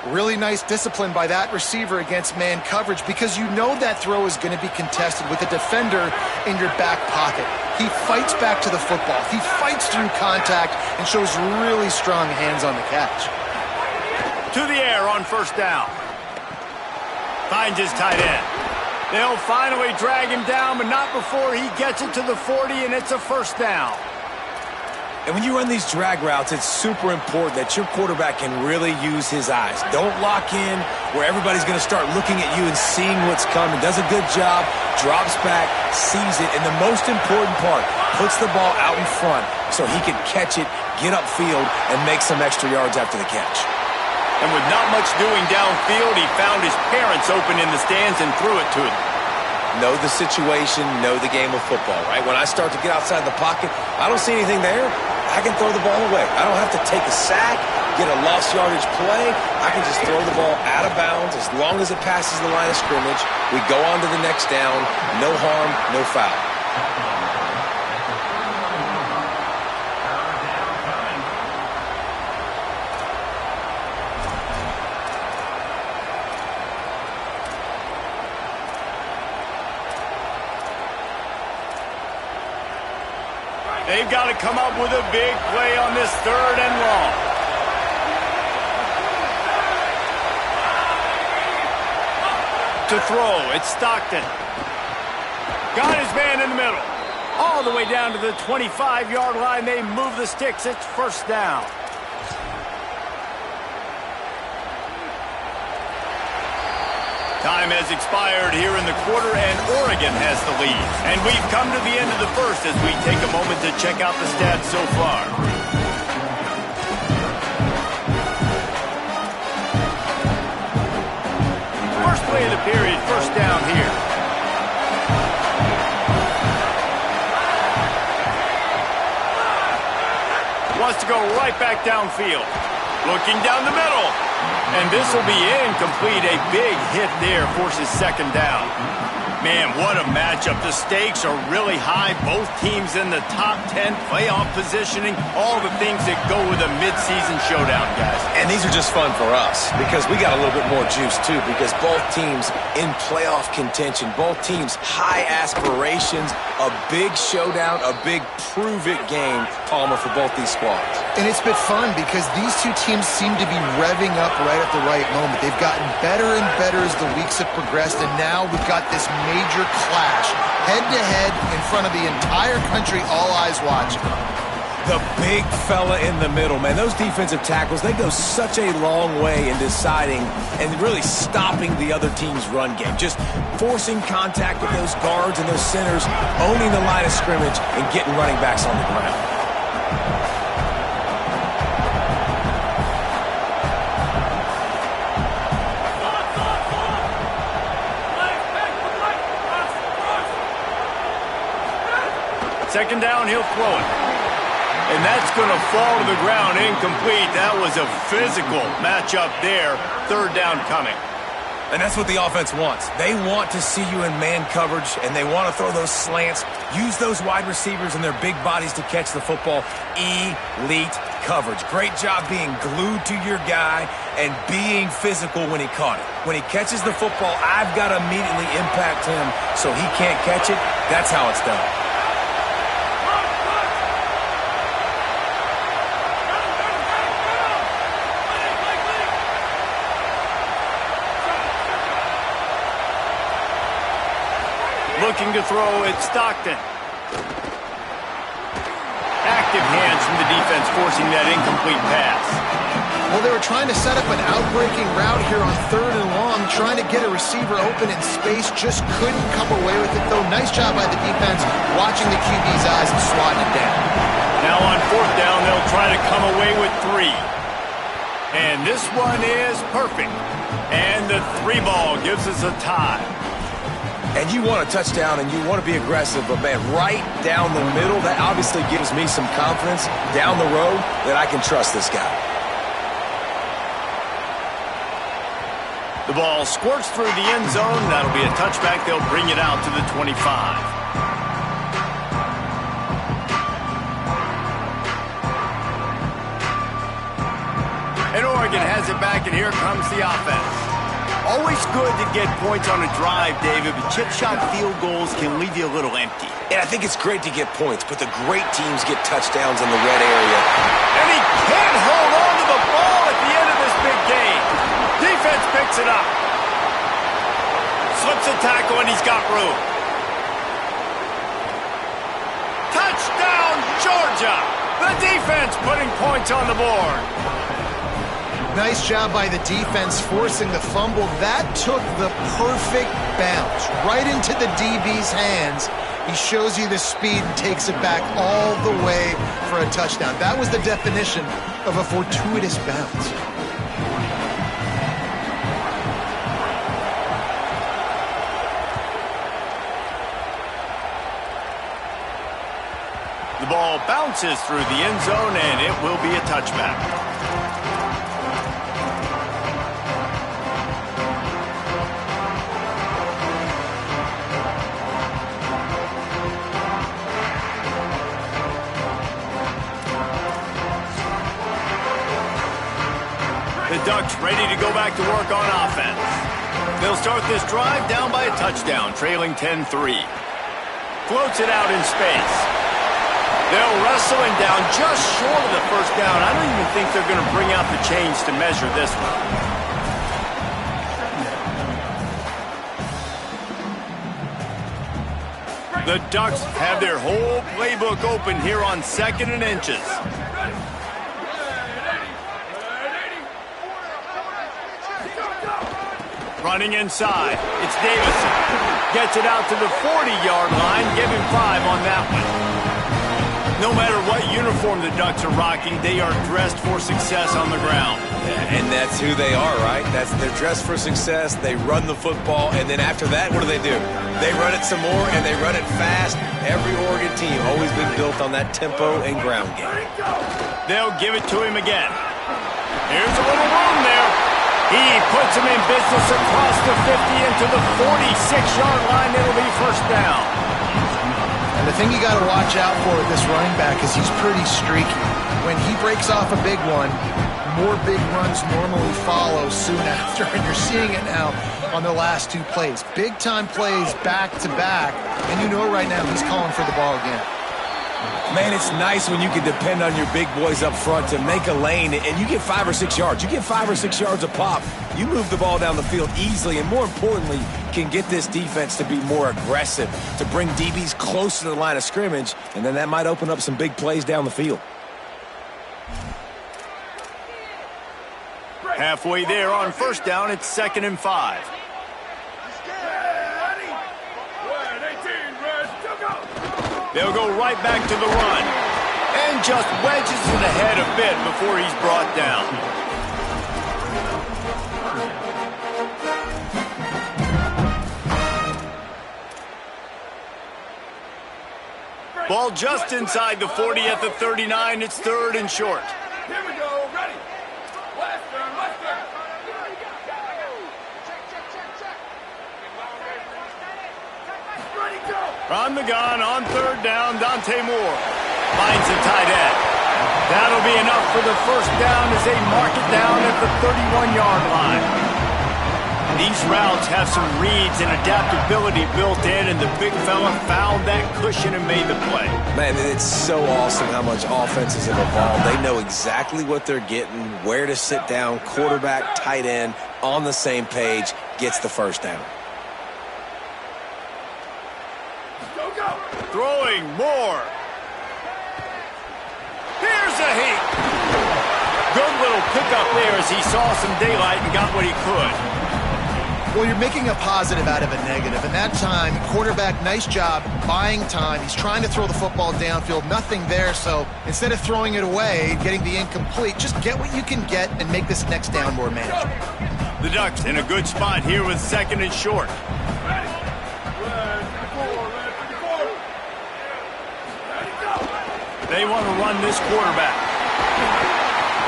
Really nice discipline by that receiver against man coverage, because you know that throw is going to be contested with a defender in your back pocket. He fights back to the football. He fights through contact and shows really strong hands on the catch. To the air on first down. Finds his tight end. They'll finally drag him down, but not before he gets it to the 40, and it's a first down. And when you run these drag routes, it's super important that your quarterback can really use his eyes. Don't lock in where everybody's going to start looking at you and seeing what's coming. Does a good job, drops back, sees it, and the most important part, puts the ball out in front so he can catch it, get upfield, and make some extra yards after the catch. And with not much doing downfield, he found his parents open in the stands and threw it to them. know the situation, know the game of football, right? When I start to get outside the pocket, I don't see anything there. I can throw the ball away. I don't have to take a sack, get a lost yardage play. I can just throw the ball out of bounds as long as it passes the line of scrimmage. We go on to the next down. No harm, no foul. They've got to come up with a big play on this 3rd and long. To throw, it's Stockton. Got his man in the middle. All the way down to the 25-yard line. They move the sticks. It's 1st down. Time has expired here in the quarter, and Oregon has the lead. And we've come to the end of the first as we take a moment to check out the stats so far. First play of the period, 1st down here. Wants to go right back downfield. Looking down the middle. And this will be incomplete. A big hit there forces 2nd down. Man, what a matchup. The stakes are really high. Both teams in the top 10 playoff positioning. All the things that go with a midseason showdown, guys. And these are just fun for us because we got a little bit more juice, too, because both teams in playoff contention, both teams high aspirations, a big showdown, a big prove-it game, Palmer, for both these squads. And it's been fun because these two teams seem to be revving up right at the right moment. They've gotten better and better as the weeks have progressed, and now we've got this major clash, head-to-head in front of the entire country, all eyes watching. The big fella in the middle, man. Those defensive tackles, they go such a long way in deciding and really stopping the other team's run game. Just forcing contact with those guards and those centers, owning the line of scrimmage, and getting running backs on the ground. Second down, he'll throw it. And that's going to fall to the ground incomplete. That was a physical matchup there. 3rd down coming. And that's what the offense wants. They want to see you in man coverage, and they want to throw those slants, use those wide receivers and their big bodies to catch the football. Elite coverage. Great job being glued to your guy and being physical when he caught it. When he catches the football, I've got to immediately impact him so he can't catch it. That's how it's done. Looking to throw, it's Stockton. Active hands from the defense forcing that incomplete pass. Well, they were trying to set up an outbreaking route here on 3rd and long, trying to get a receiver open in space, just couldn't come away with it, though. Nice job by the defense watching the QB's eyes and swatting it down. Now on 4th down, they'll try to come away with 3. And this one is perfect. And the 3 ball gives us a tie. And you want a touchdown and you want to be aggressive, but, man, right down the middle, that obviously gives me some confidence down the road that I can trust this guy. The ball squirts through the end zone. That'll be a touchback. They'll bring it out to the 25. And Oregon has it back, and here comes the offense. Always good to get points on a drive, David, but chip shot field goals can leave you a little empty. And I think it's great to get points, but the great teams get touchdowns in the red area. And he can't hold on to the ball at the end of this big game. Defense picks it up. Slips a tackle, and he's got room. Touchdown, Georgia! The defense putting points on the board. Nice job by the defense forcing the fumble. That took the perfect bounce right into the DB's hands. He shows you the speed and takes it back all the way for a touchdown. That was the definition of a fortuitous bounce. The ball bounces through the end zone, and it will be a touchback. The Ducks ready to go back to work on offense. They'll start this drive down by a touchdown, trailing 10-3. Floats it out in space. They'll wrestle him down just short of the first down. I don't even think they're going to bring out the chains to measure this one. The Ducks have their whole playbook open here on 2nd and inches. Running inside, it's Davison. Gets it out to the 40-yard line. Give him 5 on that one. No matter what uniform the Ducks are rocking, they are dressed for success on the ground. Yeah, and that's who they are, right? They're dressed for success. They run the football, and then after that, what do? They run it some more, and they run it fast. Every Oregon team always been built on that tempo and ground game. They'll give it to him again. Here's a little room there. He puts him in business across the 50 into the 46-yard line. It'll be first down. And the thing you got to watch out for with this running back is he's pretty streaky. When he breaks off a big one, more big runs normally follow soon after, and you're seeing it now on the last 2 plays. Big-time plays back-to-back, and you know right now he's calling for the ball again. Man, it's nice when you can depend on your big boys up front to make a lane, and you get 5 or 6 yards. You get 5 or 6 yards a pop. You move the ball down the field easily, and more importantly, can get this defense to be more aggressive, to bring DBs close to the line of scrimmage, and then that might open up some big plays down the field. Halfway there on first down, it's 2nd and 5. They'll go right back to the run. And just wedges it ahead a bit before he's brought down. Ball just inside the 40 at the 39. It's 3rd and short. Here we go. Ready. Left turn, left turn. Ready, go. From the gun on 3rd down, Dante Moore finds the tight end. That'll be enough for the first down as they mark it down at the 31-yard line. These routes have some reads and adaptability built in, and the big fella found that cushion and made the play. Man, it's so awesome how much offenses have evolved. They know exactly what they're getting, where to sit down, quarterback, tight end, on the same page, gets the first down. Go, go. Throwing Moore. Here's a heat. Good little pickup there as he saw some daylight and got what he could. Well, you're making a positive out of a negative, and that time, quarterback, nice job buying time. He's trying to throw the football downfield, nothing there, so instead of throwing it away, getting the incomplete, just get what you can get and make this next down more manageable. The Ducks in a good spot here with 2nd and short. They want to run this quarterback.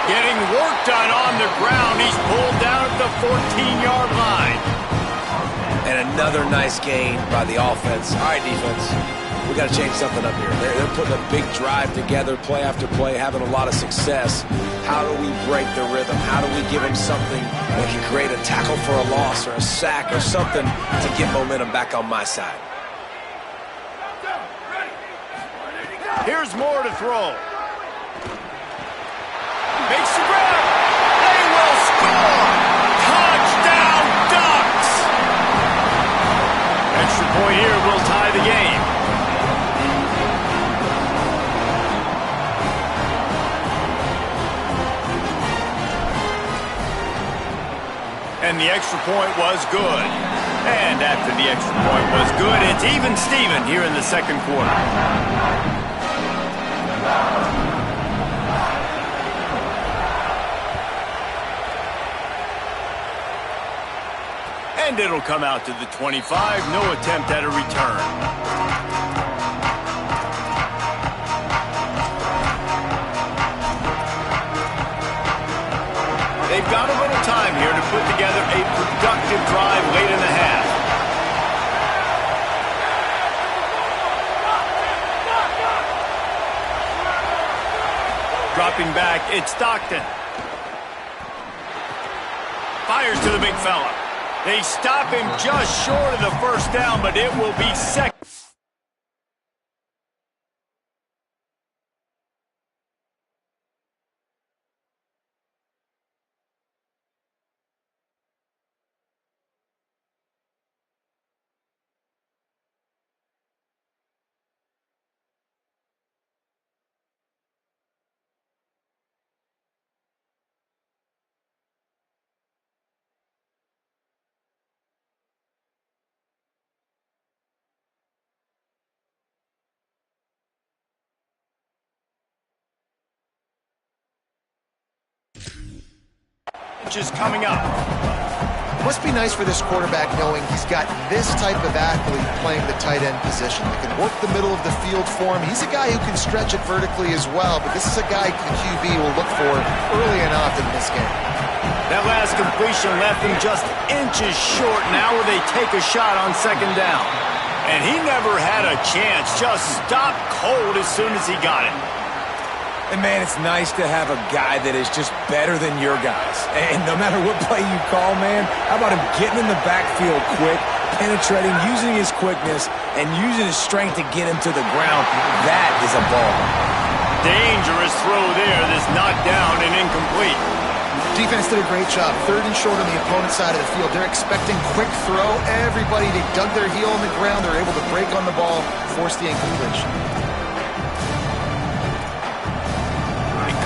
Getting work done on the ground. He's pulled down at the 14-yard line. And another nice gain by the offense. All right, defense, we got to change something up here. They're putting a big drive together, play after play, having a lot of success. How do we break the rhythm? How do we give them something that can create a tackle for a loss or a sack or something to get momentum back on my side? Here's Moore to throw. Makes the grab. They will score. Touchdown, Ducks. Extra point here will tie the game. And the extra point was good. And after the extra point was good, it's even Steven here in the 2nd quarter. And it'll come out to the 25. No attempt at a return. They've got a little time here to put together a productive drive late in the half. Dropping back, it's Stockton. Fires to the big fella. They stop him just short of the first down, but it will be second. Is coming up. Must be nice for this quarterback knowing he's got this type of athlete playing the tight end position. He can work the middle of the field for him. He's a guy who can stretch it vertically as well, but this is a guy the QB will look for early and often in this game. That last completion left him just inches short. Now will they take a shot on second down? And he never had a chance. Just stopped cold as soon as he got it. And, man, it's nice to have a guy that is just better than your guys. And no matter what play you call, man, how about him getting in the backfield quick, penetrating, using his quickness, and using his strength to get him to the ground? That is a ball. Dangerous throw there that's knocked down and incomplete. Defense did a great job. Third and short on the opponent's side of the field. They're expecting quick throw. Everybody, they dug their heel on the ground. They're able to break on the ball, force the incompletion.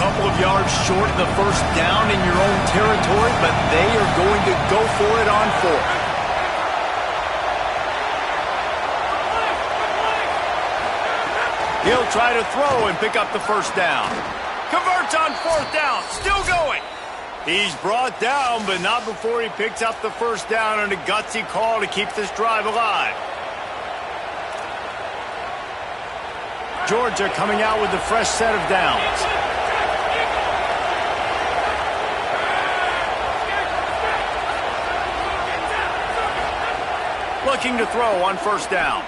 Couple of yards short of the first down in your own territory, but they are going to go for it on fourth. He'll try to throw and pick up the first down. Converts on fourth down, still going. He's brought down, but not before he picks up the first down on a gutsy call to keep this drive alive. Georgia coming out with a fresh set of downs. Looking to throw on first down.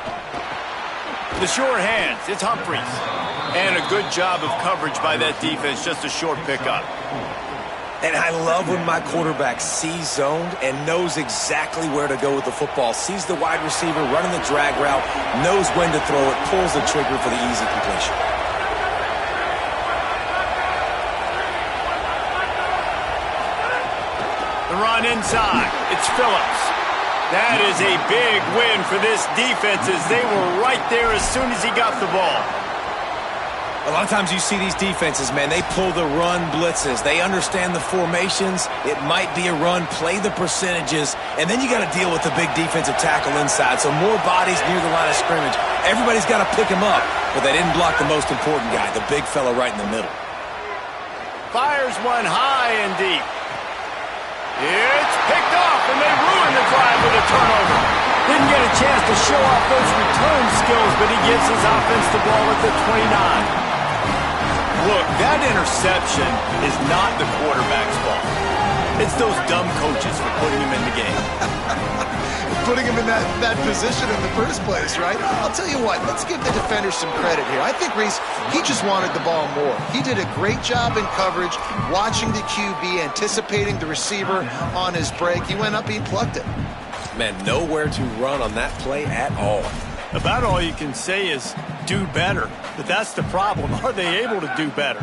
The sure hands, it's Humphries. And a good job of coverage by that defense, just a short pickup. And I love when my quarterback sees zoned and knows exactly where to go with the football. Sees the wide receiver running the drag route, knows when to throw it, pulls the trigger for the easy completion. The run inside, it's Phillips. That is a big win for this defense as they were right there as soon as he got the ball. A lot of times you see these defenses, man, they pull the run blitzes. They understand the formations. It might be a run, play the percentages, and then you got to deal with the big defensive tackle inside. So more bodies near the line of scrimmage. Everybody's got to pick him up, but they didn't block the most important guy, the big fella right in the middle. Fires one high and deep. It's picked off, and they ruin the drive with a turnover. Didn't get a chance to show off those return skills, but he gives his offense the ball at the 29. Look, that interception is not the quarterback's fault. It's those dumb coaches for putting him in the game. Putting him in that position in the first place, right? I'll tell you what, let's give the defender some credit here. I think Reese, he just wanted the ball more. He did a great job in coverage, watching the QB, anticipating the receiver on his break. He went up, he plucked it. Man, nowhere to run on that play at all. About all you can say is do better. But that's the problem. Are they able to do better?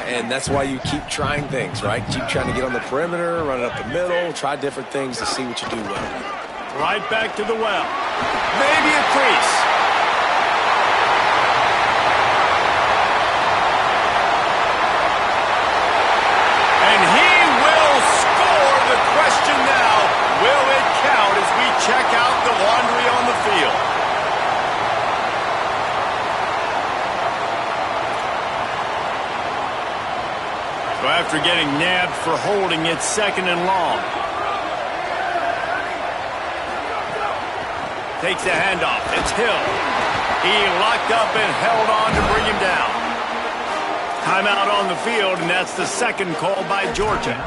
And that's why you keep trying things, right? Keep trying to get on the perimeter, run it up the middle, try different things to see what you do well. Right back to the well. Maybe a crease. And he will score. The question now, will it count as we check out the laundry on the field? So after getting nabbed for holding, it's second and long. Takes the handoff. It's Hill. He locked up and held on to bring him down. Timeout on the field, and that's the second call by Georgia.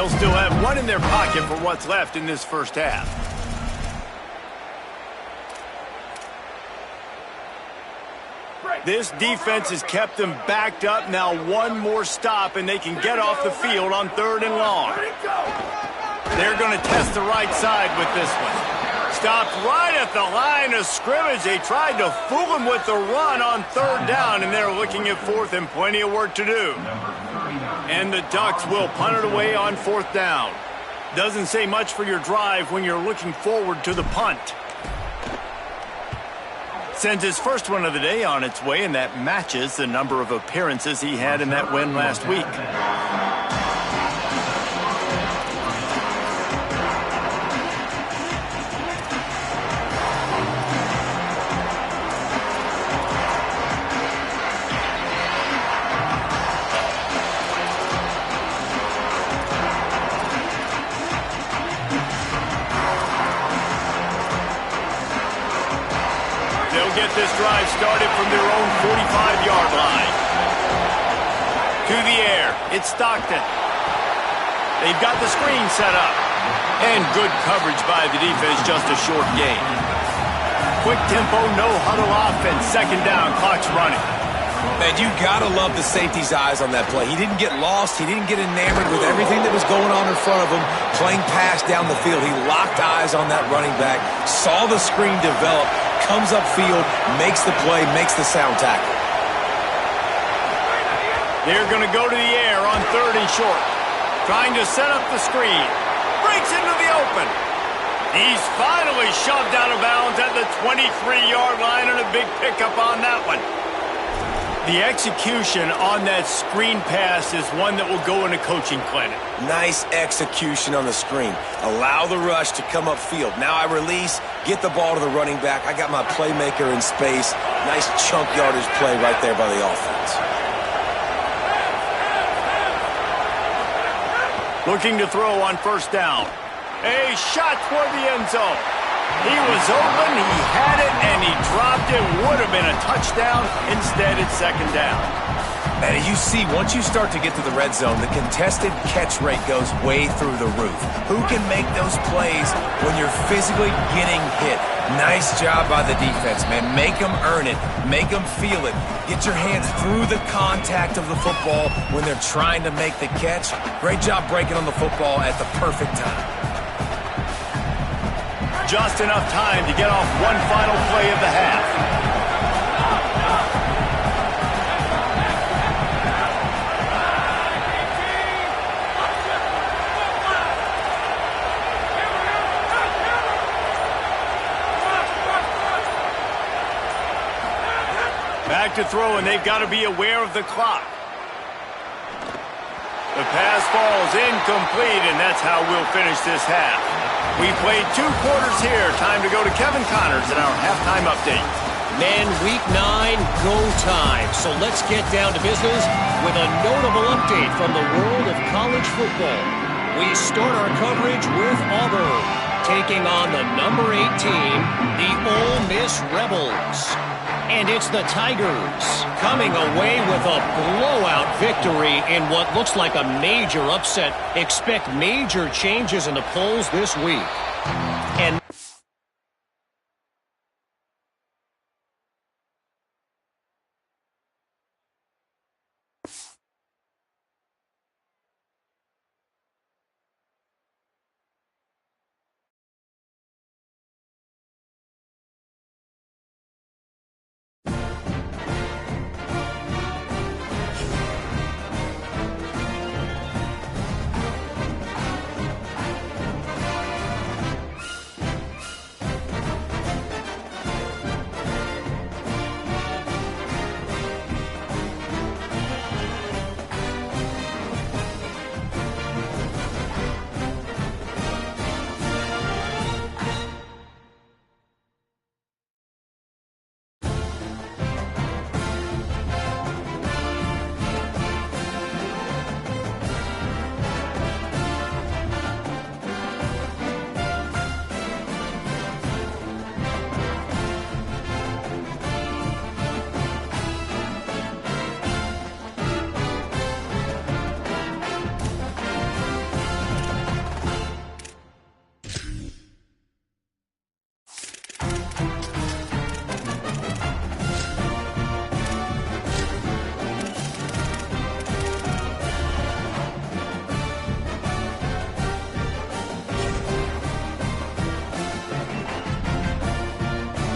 They'll still have one in their pocket for what's left in this first half. This defense has kept them backed up. Now one more stop, and they can get off the field on 3rd and long. They're going to test the right side with this one. Stopped right at the line of scrimmage. They tried to fool him with the run on 3rd down, and they're looking at 4th and plenty of work to do. And the Ducks will punt it away on 4th down. Doesn't say much for your drive when you're looking forward to the punt. Sends his first one of the day on its way, and that matches the number of appearances he had in that win last week. Get this drive started from their own 45-yard line. To the air, it's Stockton. They've got the screen set up. And good coverage by the defense, just a short gain. Quick tempo, no huddle offense, 2nd down, clock's running. Man, you gotta love the safety's eyes on that play. He didn't get lost. He didn't get enamored with everything that was going on in front of him, playing pass down the field. He locked eyes on that running back, saw the screen develop, comes upfield, makes the play, makes the sound tackle. They're going to go to the air on 3rd and short. Trying to set up the screen. Breaks into the open. He's finally shoved out of bounds at the 23-yard line, and a big pickup on that one. The execution on that screen pass is one that will go in a coaching clinic. Nice execution on the screen. Allow the rush to come upfield. Now I release, get the ball to the running back. I got my playmaker in space. Nice chunk yardage play right there by the offense. Looking to throw on 1st down. A shot toward the end zone. He was open, he had it, and he dropped it. Would have been a touchdown. Instead, it's 2nd down. And you see, once you start to get to the red zone, the contested catch rate goes way through the roof. Who can make those plays when you're physically getting hit? Nice job by the defense, man. Make them earn it. Make them feel it. Get your hands through the contact of the football when they're trying to make the catch. Great job breaking on the football at the perfect time. Just enough time to get off one final play of the half. Back to throw, and they've got to be aware of the clock. The pass falls incomplete, and that's how we'll finish this half. We played 2 quarters here. Time to go to Kevin Connors in our halftime update. Men, week 9, go time. So let's get down to business with a notable update from the world of college football. We start our coverage with Auburn, taking on the number 8 team, the Ole Miss Rebels. And it's the Tigers coming away with a blowout victory in what looks like a major upset. Expect major changes in the polls this week. And